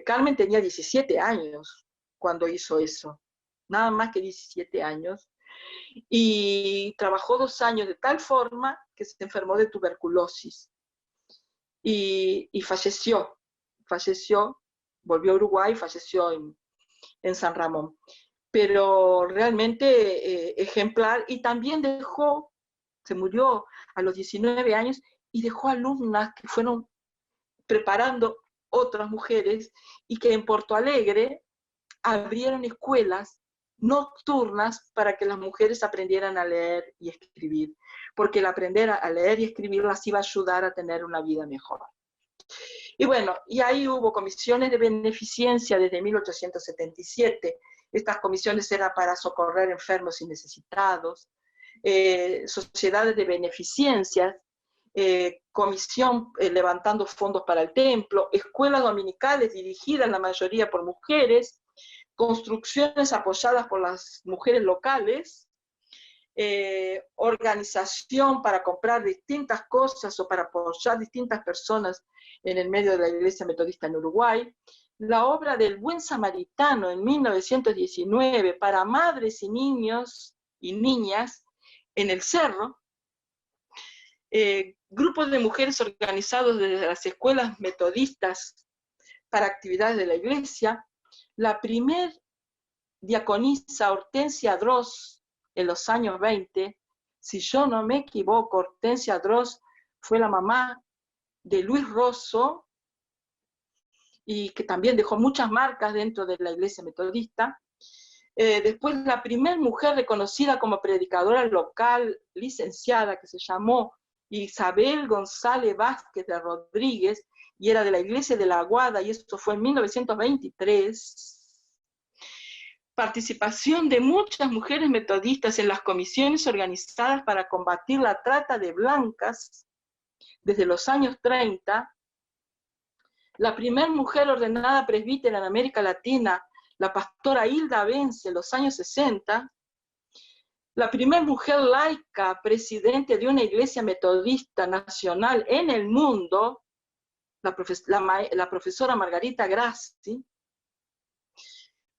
Carmen tenía 17 años cuando hizo eso, nada más que 17 años, y trabajó 2 años de tal forma que se enfermó de tuberculosis y falleció, volvió a Uruguay y falleció en San Ramón. Pero realmente ejemplar, y también se murió a los 19 años y dejó alumnas que fueron preparando otras mujeres y que en Porto Alegre abrieron escuelas nocturnas para que las mujeres aprendieran a leer y escribir, porque el aprender a leer y escribir las iba a ayudar a tener una vida mejor. Y bueno, y ahí hubo comisiones de beneficencia desde 1877. Estas comisiones eran para socorrer enfermos y necesitados, sociedades de beneficencias, comisión levantando fondos para el templo, escuelas dominicales dirigidas la mayoría por mujeres, construcciones apoyadas por las mujeres locales, organización para comprar distintas cosas o para apoyar distintas personas en el medio de la Iglesia Metodista en Uruguay, la obra del Buen Samaritano en 1919 para madres y niños y niñas en el Cerro, grupos de mujeres organizados desde las escuelas metodistas para actividades de la Iglesia, la primer diaconisa Hortensia Droz en los años 20, si yo no me equivoco, Hortensia Droz fue la mamá de Luis Rosso y que también dejó muchas marcas dentro de la Iglesia Metodista. Después la primera mujer reconocida como predicadora local, licenciada, que se llamó Isabel González Vázquez de Rodríguez, y era de la Iglesia de la Aguada, y esto fue en 1923. Participación de muchas mujeres metodistas en las comisiones organizadas para combatir la trata de blancas desde los años 30. La primera mujer ordenada presbítera en América Latina, la pastora Hilda Vence, en los años 60. La primera mujer laica presidente de una iglesia metodista nacional en el mundo, la profesora Margarita Grassi.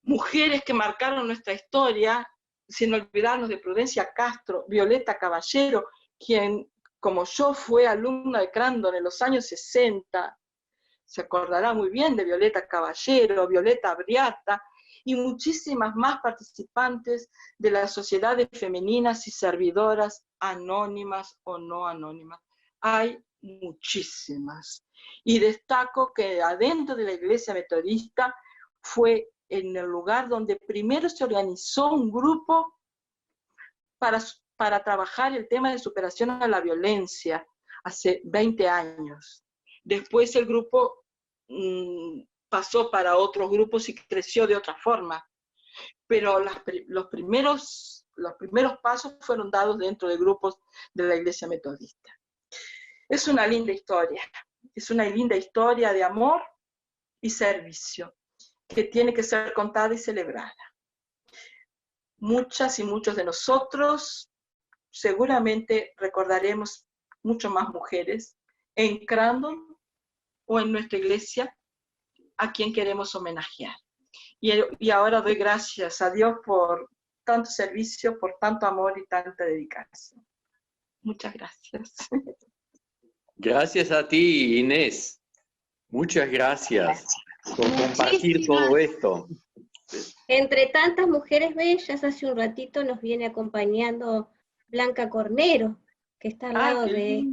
Mujeres que marcaron nuestra historia, sin olvidarnos de Prudencia Castro, Violeta Caballero, quien, como yo, fue alumna de Crandon en los años 60, se acordará muy bien de Violeta Caballero, Violeta Briata, y muchísimas más participantes de las sociedades femeninas y servidoras, anónimas o no anónimas. Hay muchísimas. Y destaco que adentro de la Iglesia Metodista fue en el lugar donde primero se organizó un grupo para trabajar el tema de superación a la violencia, hace 20 años. Después el grupo pasó para otros grupos y creció de otra forma. pero los primeros pasos fueron dados dentro de grupos de la Iglesia Metodista. Es una linda historia de amor y servicio que tiene que ser contada y celebrada. Muchas y muchos de nosotros seguramente recordaremos mucho más mujeres en Crandon o en nuestra iglesia a quien queremos homenajear. Y ahora doy gracias a Dios por tanto servicio, por tanto amor y tanta dedicación. Muchas gracias. Gracias a ti, Inés. Muchas gracias por compartir todo esto. Entre tantas mujeres bellas, hace un ratito nos viene acompañando Blanca Cornero, que está al lado de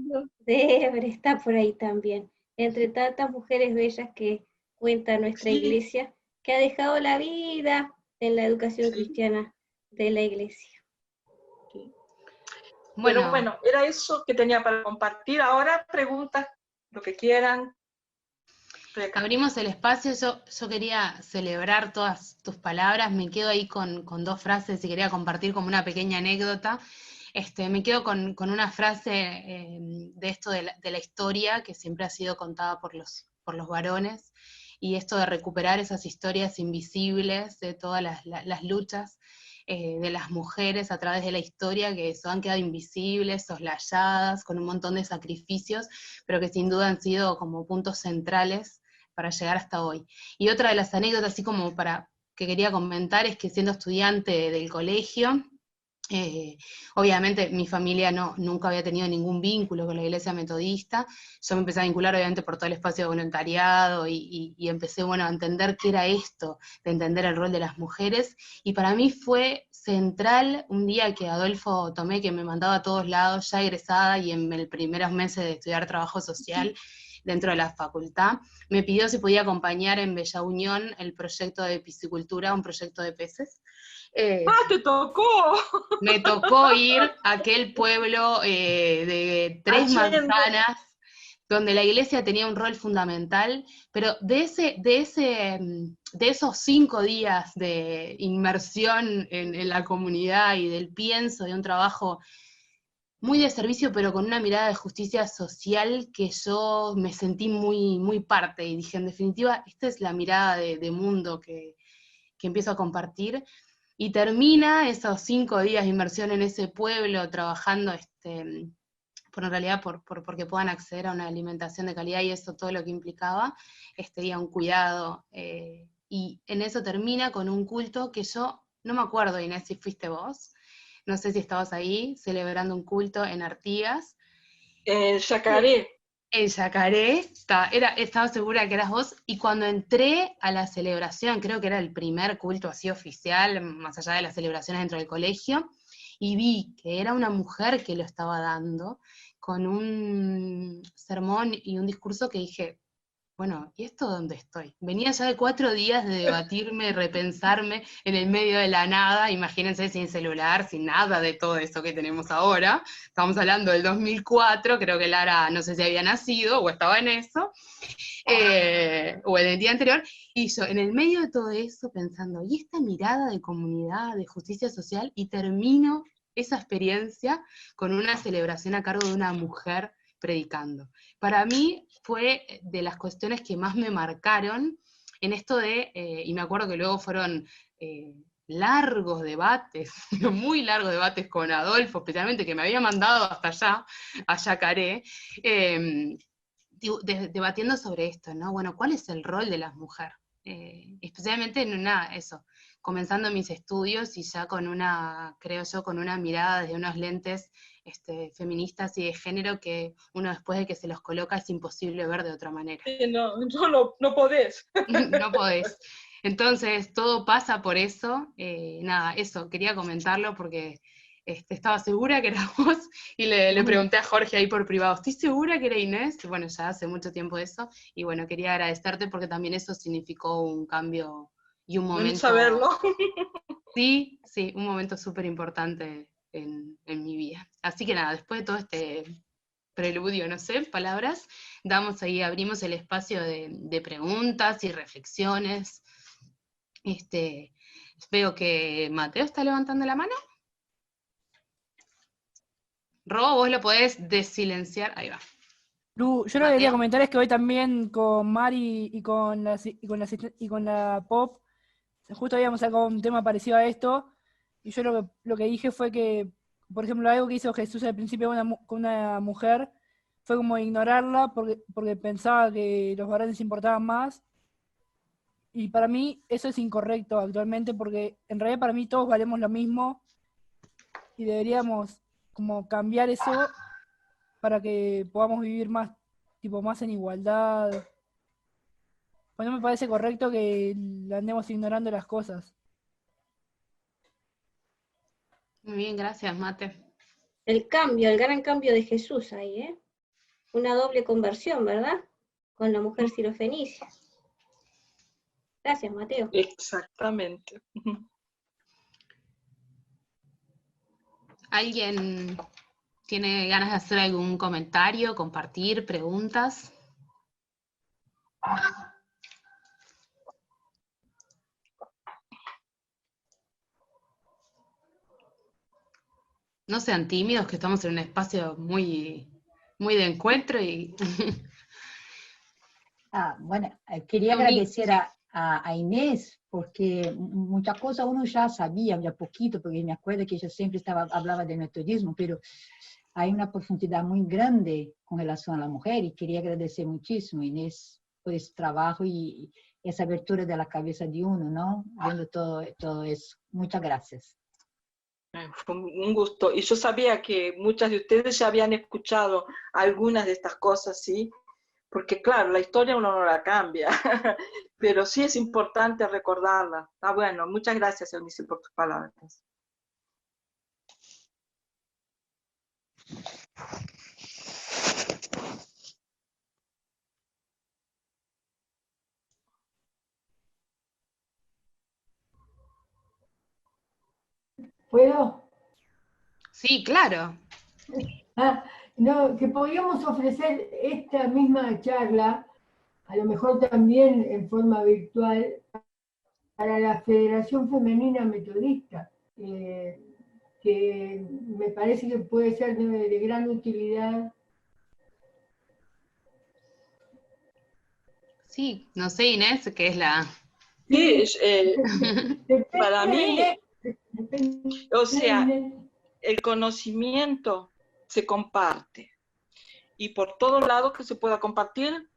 Ebre, está por ahí también. Entre tantas mujeres bellas que cuenta nuestra iglesia, que ha dejado la vida en la educación cristiana de la iglesia. Sí. Bueno, era eso que tenía para compartir. Ahora preguntas, lo que quieran. Abrimos el espacio. Yo quería celebrar todas tus palabras, me quedo ahí con dos frases y quería compartir como una pequeña anécdota. Me quedo con una frase de esto de la historia que siempre ha sido contada por los varones, y esto de recuperar esas historias invisibles de todas las luchas de las mujeres a través de la historia, que se han quedado invisibles, soslayadas, con un montón de sacrificios, pero que sin duda han sido como puntos centrales para llegar hasta hoy. Y otra de las anécdotas, así como que quería comentar, es que siendo estudiante del colegio, obviamente mi familia nunca había tenido ningún vínculo con la iglesia metodista. Yo me empecé a vincular obviamente por todo el espacio de voluntariado y empecé a entender qué era esto, de entender el rol de las mujeres, y para mí fue central un día que Adolfo Tomé, que me mandaba a todos lados, ya egresada y en los primeros meses de estudiar trabajo social dentro de la facultad, me pidió si podía acompañar en Bella Unión el proyecto de piscicultura, un proyecto de peces. ¡Te tocó! Me tocó ir a aquel pueblo de 3 manzanas, donde la iglesia tenía un rol fundamental, pero de esos 5 días de inmersión en la comunidad y del pienso, de un trabajo muy de servicio, pero con una mirada de justicia social, que yo me sentí muy, muy parte, y dije, en definitiva, esta es la mirada de mundo que empiezo a compartir. Y termina esos 5 días de inmersión en ese pueblo, trabajando, en realidad porque puedan acceder a una alimentación de calidad, y eso todo lo que implicaba, y a un cuidado, y en eso termina con un culto que yo, no me acuerdo, Inés, si fuiste vos, no sé si estabas ahí, celebrando un culto en Artigas. En Yacaré. En Yacaré, estaba segura que eras vos, y cuando entré a la celebración, creo que era el primer culto así oficial, más allá de las celebraciones dentro del colegio, y vi que era una mujer que lo estaba dando, con un sermón y un discurso que dije, bueno, ¿y esto dónde estoy? Venía ya de 4 días de debatirme, repensarme en el medio de la nada, imagínense, sin celular, sin nada de todo eso que tenemos ahora. Estamos hablando del 2004, creo que Lara no sé si había nacido o estaba en eso, o en el día anterior, y yo en el medio de todo eso pensando, ¿y esta mirada de comunidad, de justicia social? Y termino esa experiencia con una celebración a cargo de una mujer predicando. Para mí fue de las cuestiones que más me marcaron en esto y me acuerdo que luego fueron largos debates, muy largos debates con Adolfo, especialmente, que me había mandado hasta allá, a Yacaré, debatiendo sobre esto, ¿no? Bueno, ¿cuál es el rol de las mujeres? Especialmente comenzando mis estudios, y ya con creo yo, con una mirada desde unos lentes feministas y de género, que uno después de que se los coloca es imposible ver de otra manera. No podés. No podés. Entonces, todo pasa por eso. Eso, quería comentarlo porque estaba segura que era vos, y le pregunté a Jorge ahí por privado, ¿estoy segura que era Inés? Bueno, ya hace mucho tiempo eso, y bueno, quería agradecerte porque también eso significó un cambio y un momento... saberlo. Sí, un momento súper importante en mi vida. Así que nada, después de todo este preludio, no sé, palabras, abrimos el espacio de preguntas y reflexiones. Veo que Mateo está levantando la mano. Ro, vos lo podés desilenciar. Ahí va. Lu, yo lo que quería comentar es que hoy también con Mari y con la Pop, justo habíamos sacado un tema parecido a esto, y yo lo que dije fue que, por ejemplo, algo que hizo Jesús al principio con una mujer, fue como ignorarla porque pensaba que los varones importaban más, y para mí eso es incorrecto actualmente, porque en realidad para mí todos valemos lo mismo, y deberíamos como cambiar eso para que podamos vivir más, tipo, más en igualdad. Pues no me parece correcto que andemos ignorando las cosas. Muy bien, gracias, Mate. El gran cambio de Jesús ahí, ¿eh? Una doble conversión, ¿verdad? Con la mujer sirofenicia. Gracias, Mateo. Exactamente. ¿Alguien tiene ganas de hacer algún comentario, compartir, preguntas? No sean tímidos, que estamos en un espacio muy, muy de encuentro y... Bueno, quería agradecer a Inés, porque muchas cosas uno ya sabía, ya poquito, porque me acuerdo que ella siempre hablaba de metodismo, pero hay una profundidad muy grande con relación a la mujer, y quería agradecer muchísimo, Inés, por ese trabajo y esa abertura de la cabeza de uno, ¿no? Viendo todo eso. Muchas gracias. Fue un gusto. Y yo sabía que muchas de ustedes ya habían escuchado algunas de estas cosas, ¿sí? Porque claro, la historia uno no la cambia, pero sí es importante recordarla. Ah, bueno, muchas gracias, Eunice, por tus palabras. ¿Puedo? Sí, claro. No, que podríamos ofrecer esta misma charla, a lo mejor también en forma virtual, para la Federación Femenina Metodista, que me parece que puede ser de gran utilidad. Sí, no sé, Inés, qué es la... Sí, para mí, o sea, el conocimiento se comparte. Y por todos lados que se pueda compartir,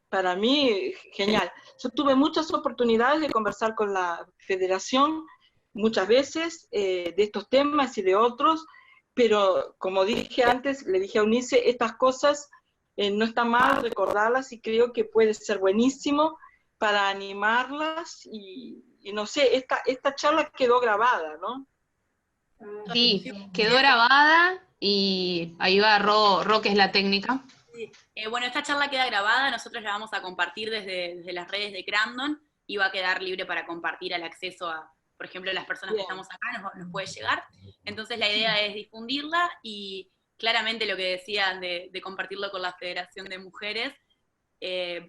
para mí, genial. Yo tuve muchas oportunidades de conversar con la federación, muchas veces, de estos temas y de otros, pero como dije antes, le dije a Eunice, estas cosas no está mal recordarlas, y creo que puede ser buenísimo para animarlas, y no sé, esta charla quedó grabada, ¿no? Sí, quedó grabada y ahí va Ro, que es la técnica. Sí. Bueno, esta charla queda grabada, nosotros la vamos a compartir desde las redes de Crandon, y va a quedar libre para compartir al acceso a, por ejemplo, las personas que estamos acá, nos puede llegar. Entonces la idea es difundirla, y claramente lo que decían de compartirlo con la Federación de Mujeres,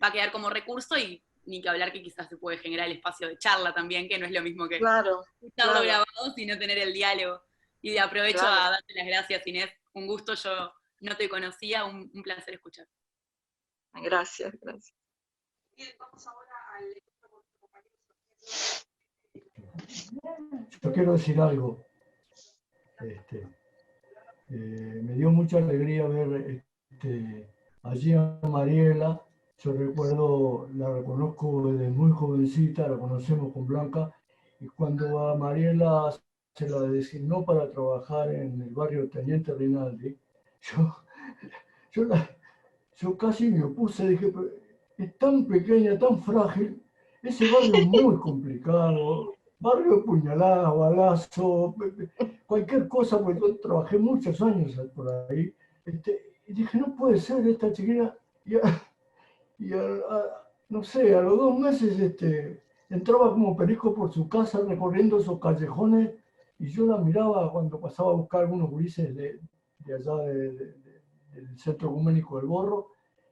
va a quedar como recurso, y ni que hablar que quizás se puede generar el espacio de charla también, que no es lo mismo que estarlo grabado, sino tener el diálogo. Y aprovecho a darte las gracias, Inés, un gusto, yo no te conocía, un placer escuchar. Gracias, gracias. Vamos ahora al... Yo quiero decir algo. Me dio mucha alegría ver allí a Mariela. Yo recuerdo, la reconozco desde muy jovencita, la conocemos con Blanca, y cuando a Mariela se la designó para trabajar en el barrio Teniente Rinaldi, yo casi me opuse, dije, es tan pequeña, tan frágil, ese barrio es muy complicado, barrio de puñaladas, balazo, cualquier cosa, porque yo trabajé muchos años por ahí, y dije, no puede ser esta chiquilla, no sé, a los 2 meses entraba como perico por su casa recorriendo esos callejones, y yo la miraba cuando pasaba a buscar algunos gurises de allá del Centro Ecuménico del Borro,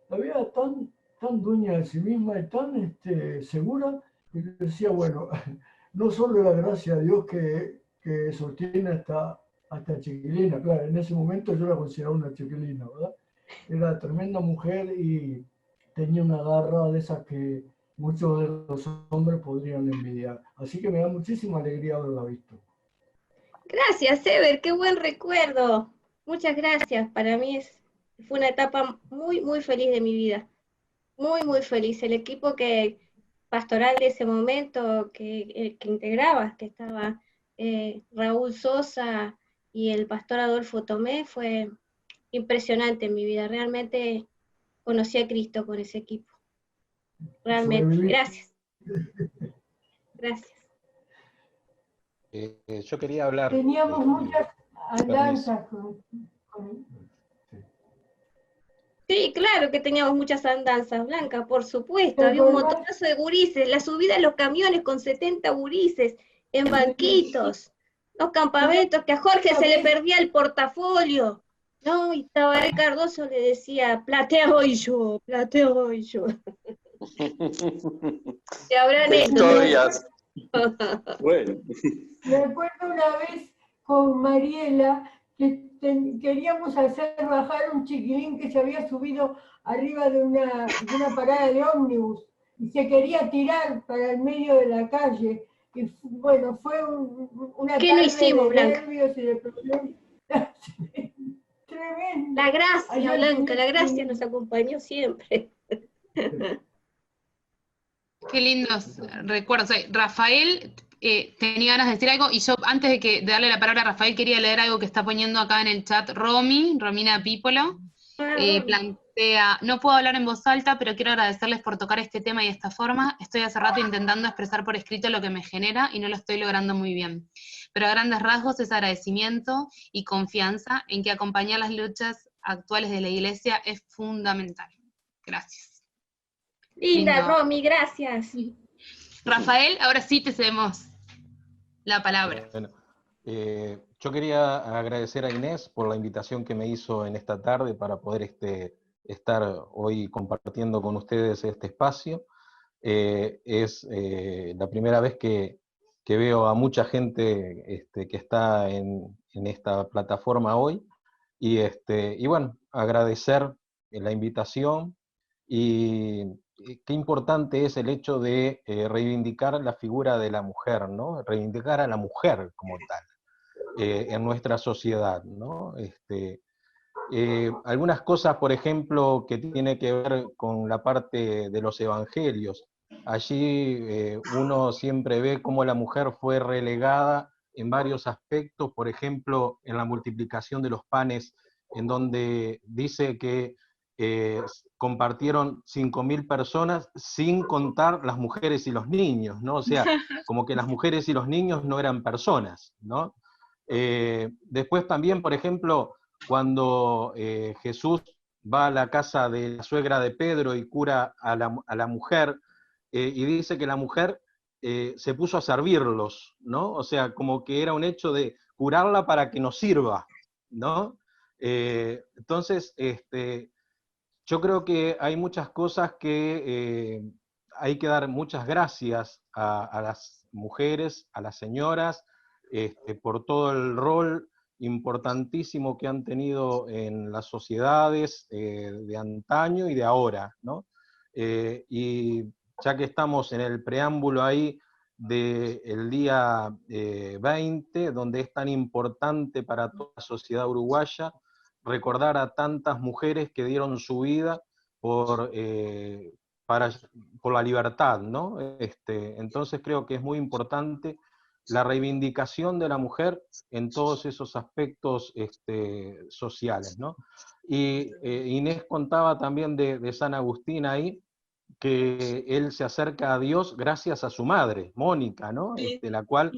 la veía tan dueña de sí misma y tan segura, que yo decía, bueno, no solo la gracia de Dios que sostiene hasta chiquilina, claro, en ese momento yo la consideraba una chiquilina, ¿verdad? Era tremenda mujer y tenía una garra de esas que muchos de los hombres podrían envidiar. Así que me da muchísima alegría haberla visto. Gracias, Ever, qué buen recuerdo. Muchas gracias. Para mí fue una etapa muy, muy feliz de mi vida. Muy, muy feliz. El equipo pastoral de ese momento que integraba, que estaba Raúl Sosa y el pastor Adolfo Tomé, fue impresionante en mi vida. Realmente conocí a Cristo con ese equipo. Realmente. Gracias. Gracias. Yo quería hablar. Teníamos muchas andanzas Sí, claro que teníamos muchas andanzas, Blanca, por supuesto. Había un montonazo de gurises, la subida a los camiones con 70 gurises, en banquitos, los campamentos, que a Jorge se le perdía el portafolio. No, y Tabaré Cardoso le decía, platea voy yo, platea voy yo. Te habrán historias. Bueno. Me acuerdo una vez con Mariela que queríamos hacer bajar un chiquilín que se había subido arriba de una parada de ómnibus y se quería tirar para el medio de la calle. Y bueno, fue una ¿Qué no hicimos, de Blanca? nervios y de problemas. Tremendo. La gracia, Blanca, la gracia nos acompañó siempre. Qué lindos recuerdos. Rafael tenía ganas de decir algo, y yo antes de darle la palabra a Rafael quería leer algo que está poniendo acá en el chat Romina Pípolo. Plantea, no puedo hablar en voz alta, pero quiero agradecerles por tocar este tema y de esta forma. Estoy hace rato intentando expresar por escrito lo que me genera y no lo estoy logrando muy bien. Pero a grandes rasgos es agradecimiento y confianza en que acompañar las luchas actuales de la Iglesia es fundamental. Gracias. Linda, Romy, gracias. Rafael, ahora sí te cedemos la palabra. Bueno, yo quería agradecer a Inés por la invitación que me hizo en esta tarde para poder estar hoy compartiendo con ustedes este espacio. Es la primera vez que veo a mucha gente que está en esta plataforma hoy, y bueno, agradecer la invitación, y qué importante es el hecho de reivindicar la figura de la mujer, ¿no? Reivindicar a la mujer como tal en nuestra sociedad, ¿no? Algunas cosas, por ejemplo, que tiene que ver con la parte de los evangelios. Allí uno siempre ve cómo la mujer fue relegada en varios aspectos, por ejemplo, en la multiplicación de los panes, en donde dice que compartieron 5.000 personas sin contar las mujeres y los niños, ¿no? O sea, como que las mujeres y los niños no eran personas, ¿no? Después también, por ejemplo, cuando Jesús va a la casa de la suegra de Pedro y cura a la mujer, y dice que la mujer se puso a servirlos, ¿no? O sea, como que era un hecho de curarla para que nos sirva, ¿no? Entonces, yo creo que hay muchas cosas que hay que dar muchas gracias a las mujeres, a las señoras, por todo el rol importantísimo que han tenido en las sociedades de antaño y de ahora, ¿no? Y ya que estamos en el preámbulo ahí del día 20, donde es tan importante para toda la sociedad uruguaya recordar a tantas mujeres que dieron su vida por la libertad, ¿no? Entonces creo que es muy importante la reivindicación de la mujer en todos esos aspectos sociales, ¿no? Y Inés contaba también de San Agustín ahí, que él se acerca a Dios gracias a su madre, Mónica, ¿no? La cual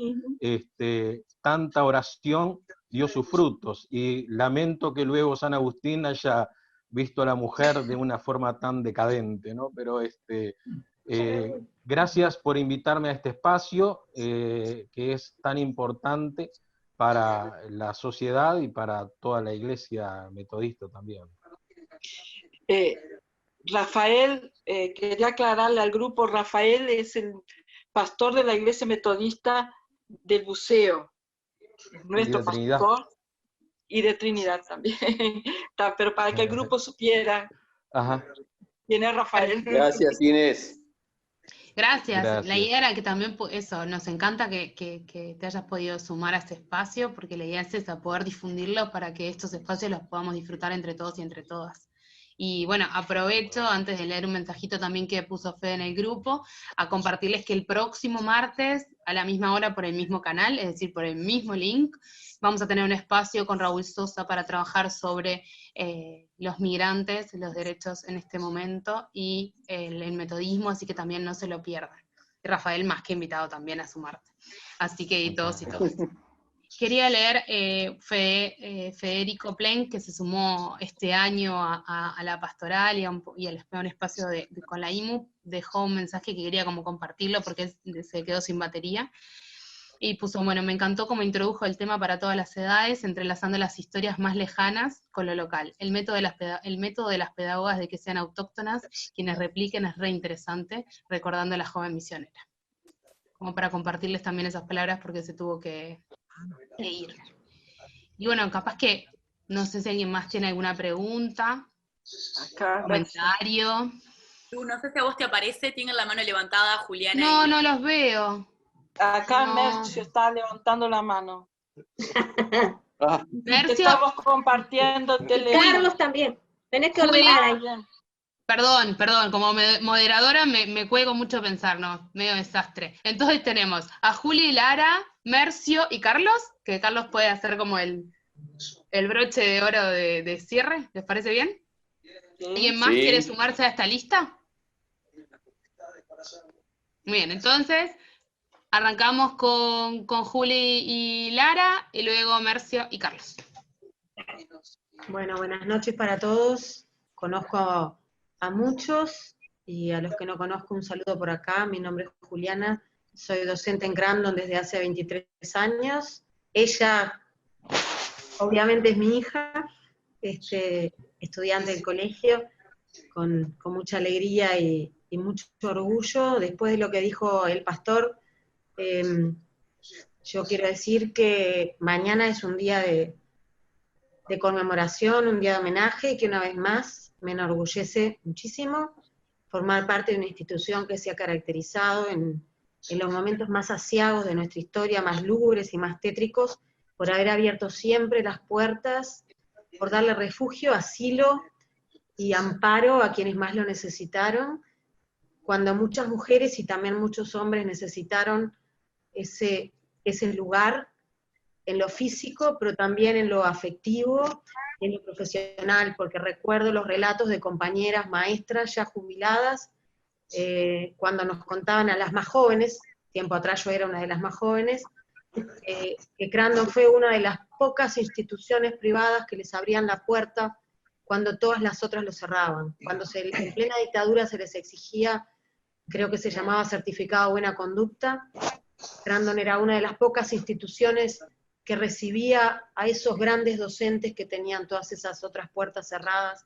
tanta oración dio sus frutos, y lamento que luego San Agustín haya visto a la mujer de una forma tan decadente, ¿no? Pero gracias por invitarme a este espacio, que es tan importante para la sociedad y para toda la Iglesia metodista también. Rafael, quería aclararle al grupo, Rafael es el pastor de la Iglesia Metodista del Buceo, nuestro pastor, y de Trinidad también. Pero para que el grupo supiera quién es Rafael. Gracias, Inés. Gracias. La idea era que también, eso, nos encanta que te hayas podido sumar a este espacio, porque la idea es esa, poder difundirlo para que estos espacios los podamos disfrutar entre todos y entre todas. Y bueno, aprovecho, antes de leer un mensajito también que puso Fede en el grupo, a compartirles que el próximo martes, a la misma hora, por el mismo canal, es decir, por el mismo link, vamos a tener un espacio con Raúl Sosa para trabajar sobre los migrantes, los derechos en este momento, y el metodismo, así que también no se lo pierdan. Y Rafael más que invitado también a sumarte. Así que y todos y todas. Quería leer Federico Plen, que se sumó este año a la pastoral y a un espacio con la IMU, dejó un mensaje que quería como compartirlo porque se quedó sin batería. Y puso, bueno, me encantó cómo introdujo el tema para todas las edades, entrelazando las historias más lejanas con lo local. El método de las pedagogas de que sean autóctonas, quienes repliquen, es re interesante, recordando a la joven misionera. Como para compartirles también esas palabras porque se tuvo que ir. Y bueno, capaz que, no sé si alguien más tiene alguna pregunta, comentario. No sé si a vos te aparece, tienen la mano levantada, Juliana. No los veo. Acá Mercio está levantando la mano. Mercio. Estamos compartiendo Carlos también. Tenés que ordenar ahí. Perdón, como moderadora me cuelgo mucho pensar, no, medio desastre. Entonces tenemos a Juli, Lara, Mercio y Carlos, que Carlos puede hacer como el broche de oro de cierre, ¿les parece bien? ¿Alguien más quiere sumarse a esta lista? Muy bien, entonces arrancamos con Juli y Lara, y luego Mercio y Carlos. Bueno, buenas noches para todos. Conozco a muchos, y a los que no conozco un saludo por acá. Mi nombre es Juliana, soy docente en Crandon desde hace 23 años. Ella, obviamente, es mi hija, estudiante del colegio, con mucha alegría y mucho orgullo. Después de lo que dijo el pastor, yo quiero decir que mañana es un día de conmemoración, un día de homenaje, y que una vez más me enorgullece muchísimo formar parte de una institución que se ha caracterizado en los momentos más aciagos de nuestra historia, más lúgubres y más tétricos, por haber abierto siempre las puertas, por darle refugio, asilo y amparo a quienes más lo necesitaron, cuando muchas mujeres y también muchos hombres necesitaron ese lugar en lo físico, pero también en lo afectivo, en lo profesional, porque recuerdo los relatos de compañeras maestras ya jubiladas, cuando nos contaban a las más jóvenes, tiempo atrás yo era una de las más jóvenes, que Crandon fue una de las pocas instituciones privadas que les abrían la puerta cuando todas las otras lo cerraban. Cuando en plena dictadura se les exigía, creo que se llamaba certificado de buena conducta, Crandon era una de las pocas instituciones que recibía a esos grandes docentes que tenían todas esas otras puertas cerradas,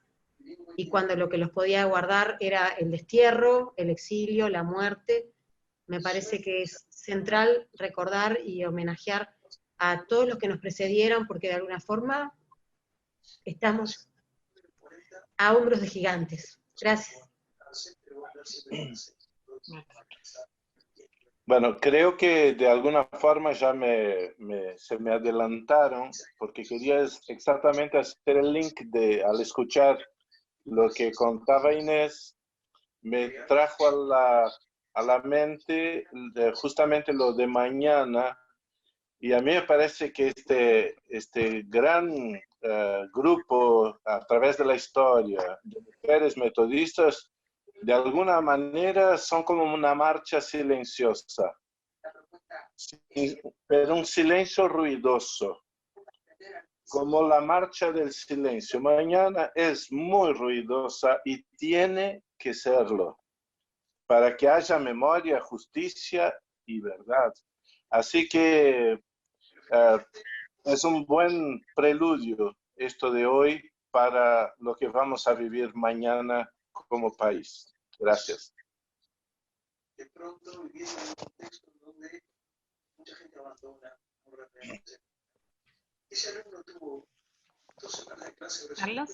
y cuando lo que los podía guardar era el destierro, el exilio, la muerte. Me parece que es central recordar y homenajear a todos los que nos precedieron, porque de alguna forma estamos a hombros de gigantes. Gracias. Bueno, creo que de alguna forma ya se me adelantaron, porque quería exactamente hacer el link al escuchar lo que contaba Inés, me trajo a la mente justamente lo de mañana, y a mí me parece que este gran grupo a través de la historia de mujeres metodistas, de alguna manera son como una marcha silenciosa, pero un silencio ruidoso, como la marcha del silencio. Mañana es muy ruidosa y tiene que serlo, para que haya memoria, justicia y verdad. Así que es un buen preludio esto de hoy para lo que vamos a vivir mañana como país. Gracias. de pronto viviendo en un contexto donde mucha gente abandona un referente. Ese alumno tuvo 2 semanas de clase. ¿Carlos?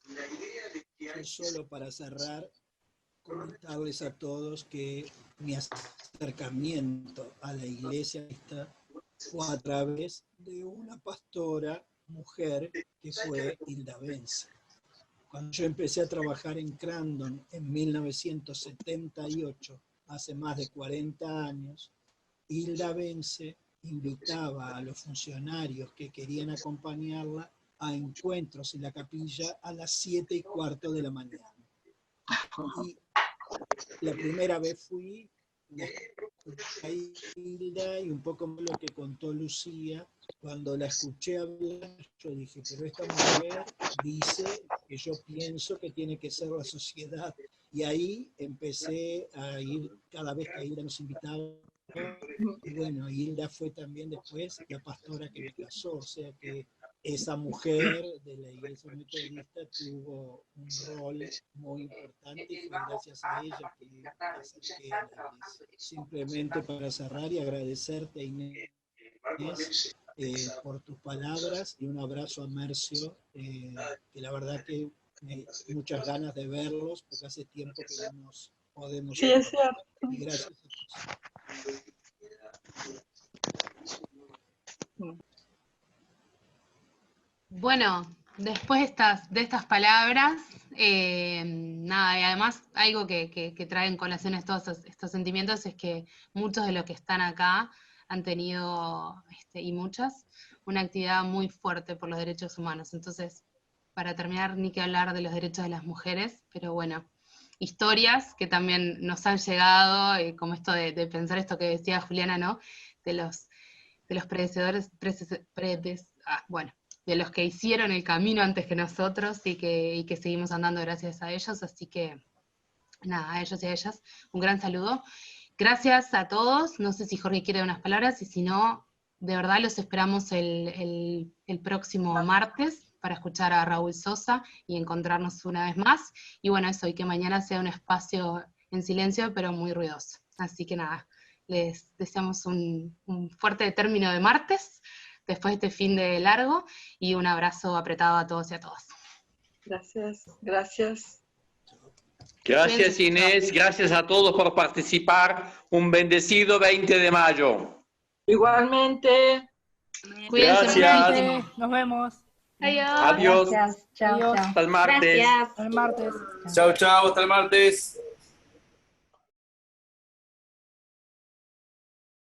La idea de que hay... Solo para cerrar, comentarles a todos que mi acercamiento a la iglesia fue a través de una pastora mujer que fue Hilda Bence. Cuando yo empecé a trabajar en Crandon en 1978, hace más de 40 años, Hilda Bence invitaba a los funcionarios que querían acompañarla a encuentros en la capilla a las 7:15 de la mañana. Y la primera vez fui, a Hilda, y un poco más lo que contó Lucía, cuando la escuché hablar, yo dije, pero esta mujer dice que yo pienso que tiene que ser la sociedad. Y ahí empecé a ir, cada vez que Hilda nos invitaba, y bueno, Hilda fue también después la pastora que me casó, o sea que esa mujer de la iglesia metodista tuvo un rol muy importante y fue gracias a ella que me acerqué a la iglesia. Simplemente para cerrar y agradecerte, Inés, por tus palabras, y un abrazo a Mercio, que la verdad que muchas ganas de verlos porque hace tiempo que no nos podemos ver. Sí, es cierto. Y gracias a todos. Bueno, después de estas palabras, nada, y además algo que traen colación estos sentimientos es que muchos de los que están acá han tenido, y muchas, una actividad muy fuerte por los derechos humanos. Entonces, para terminar, ni que hablar de los derechos de las mujeres, pero bueno, historias que también nos han llegado, como esto de pensar esto que decía Juliana, ¿no? De los predecesores, bueno, de los que hicieron el camino antes que nosotros y que seguimos andando gracias a ellos, así que nada, a ellos y a ellas, un gran saludo. Gracias a todos, no sé si Jorge quiere unas palabras, y si no, de verdad los esperamos el próximo martes para escuchar a Raúl Sosa y encontrarnos una vez más, y bueno, eso, y que mañana sea un espacio en silencio, pero muy ruidoso. Así que nada, les deseamos un fuerte término de martes, después de este fin de largo, y un abrazo apretado a todos y a todas. Gracias, gracias. Gracias Inés, gracias a todos por participar. Un bendecido 20 de mayo. Igualmente. Cuídense. Gracias. Nos vemos. Adiós. Gracias. Chao, chao. Hasta el martes. Gracias. Hasta el martes. Chao, chao, hasta el martes.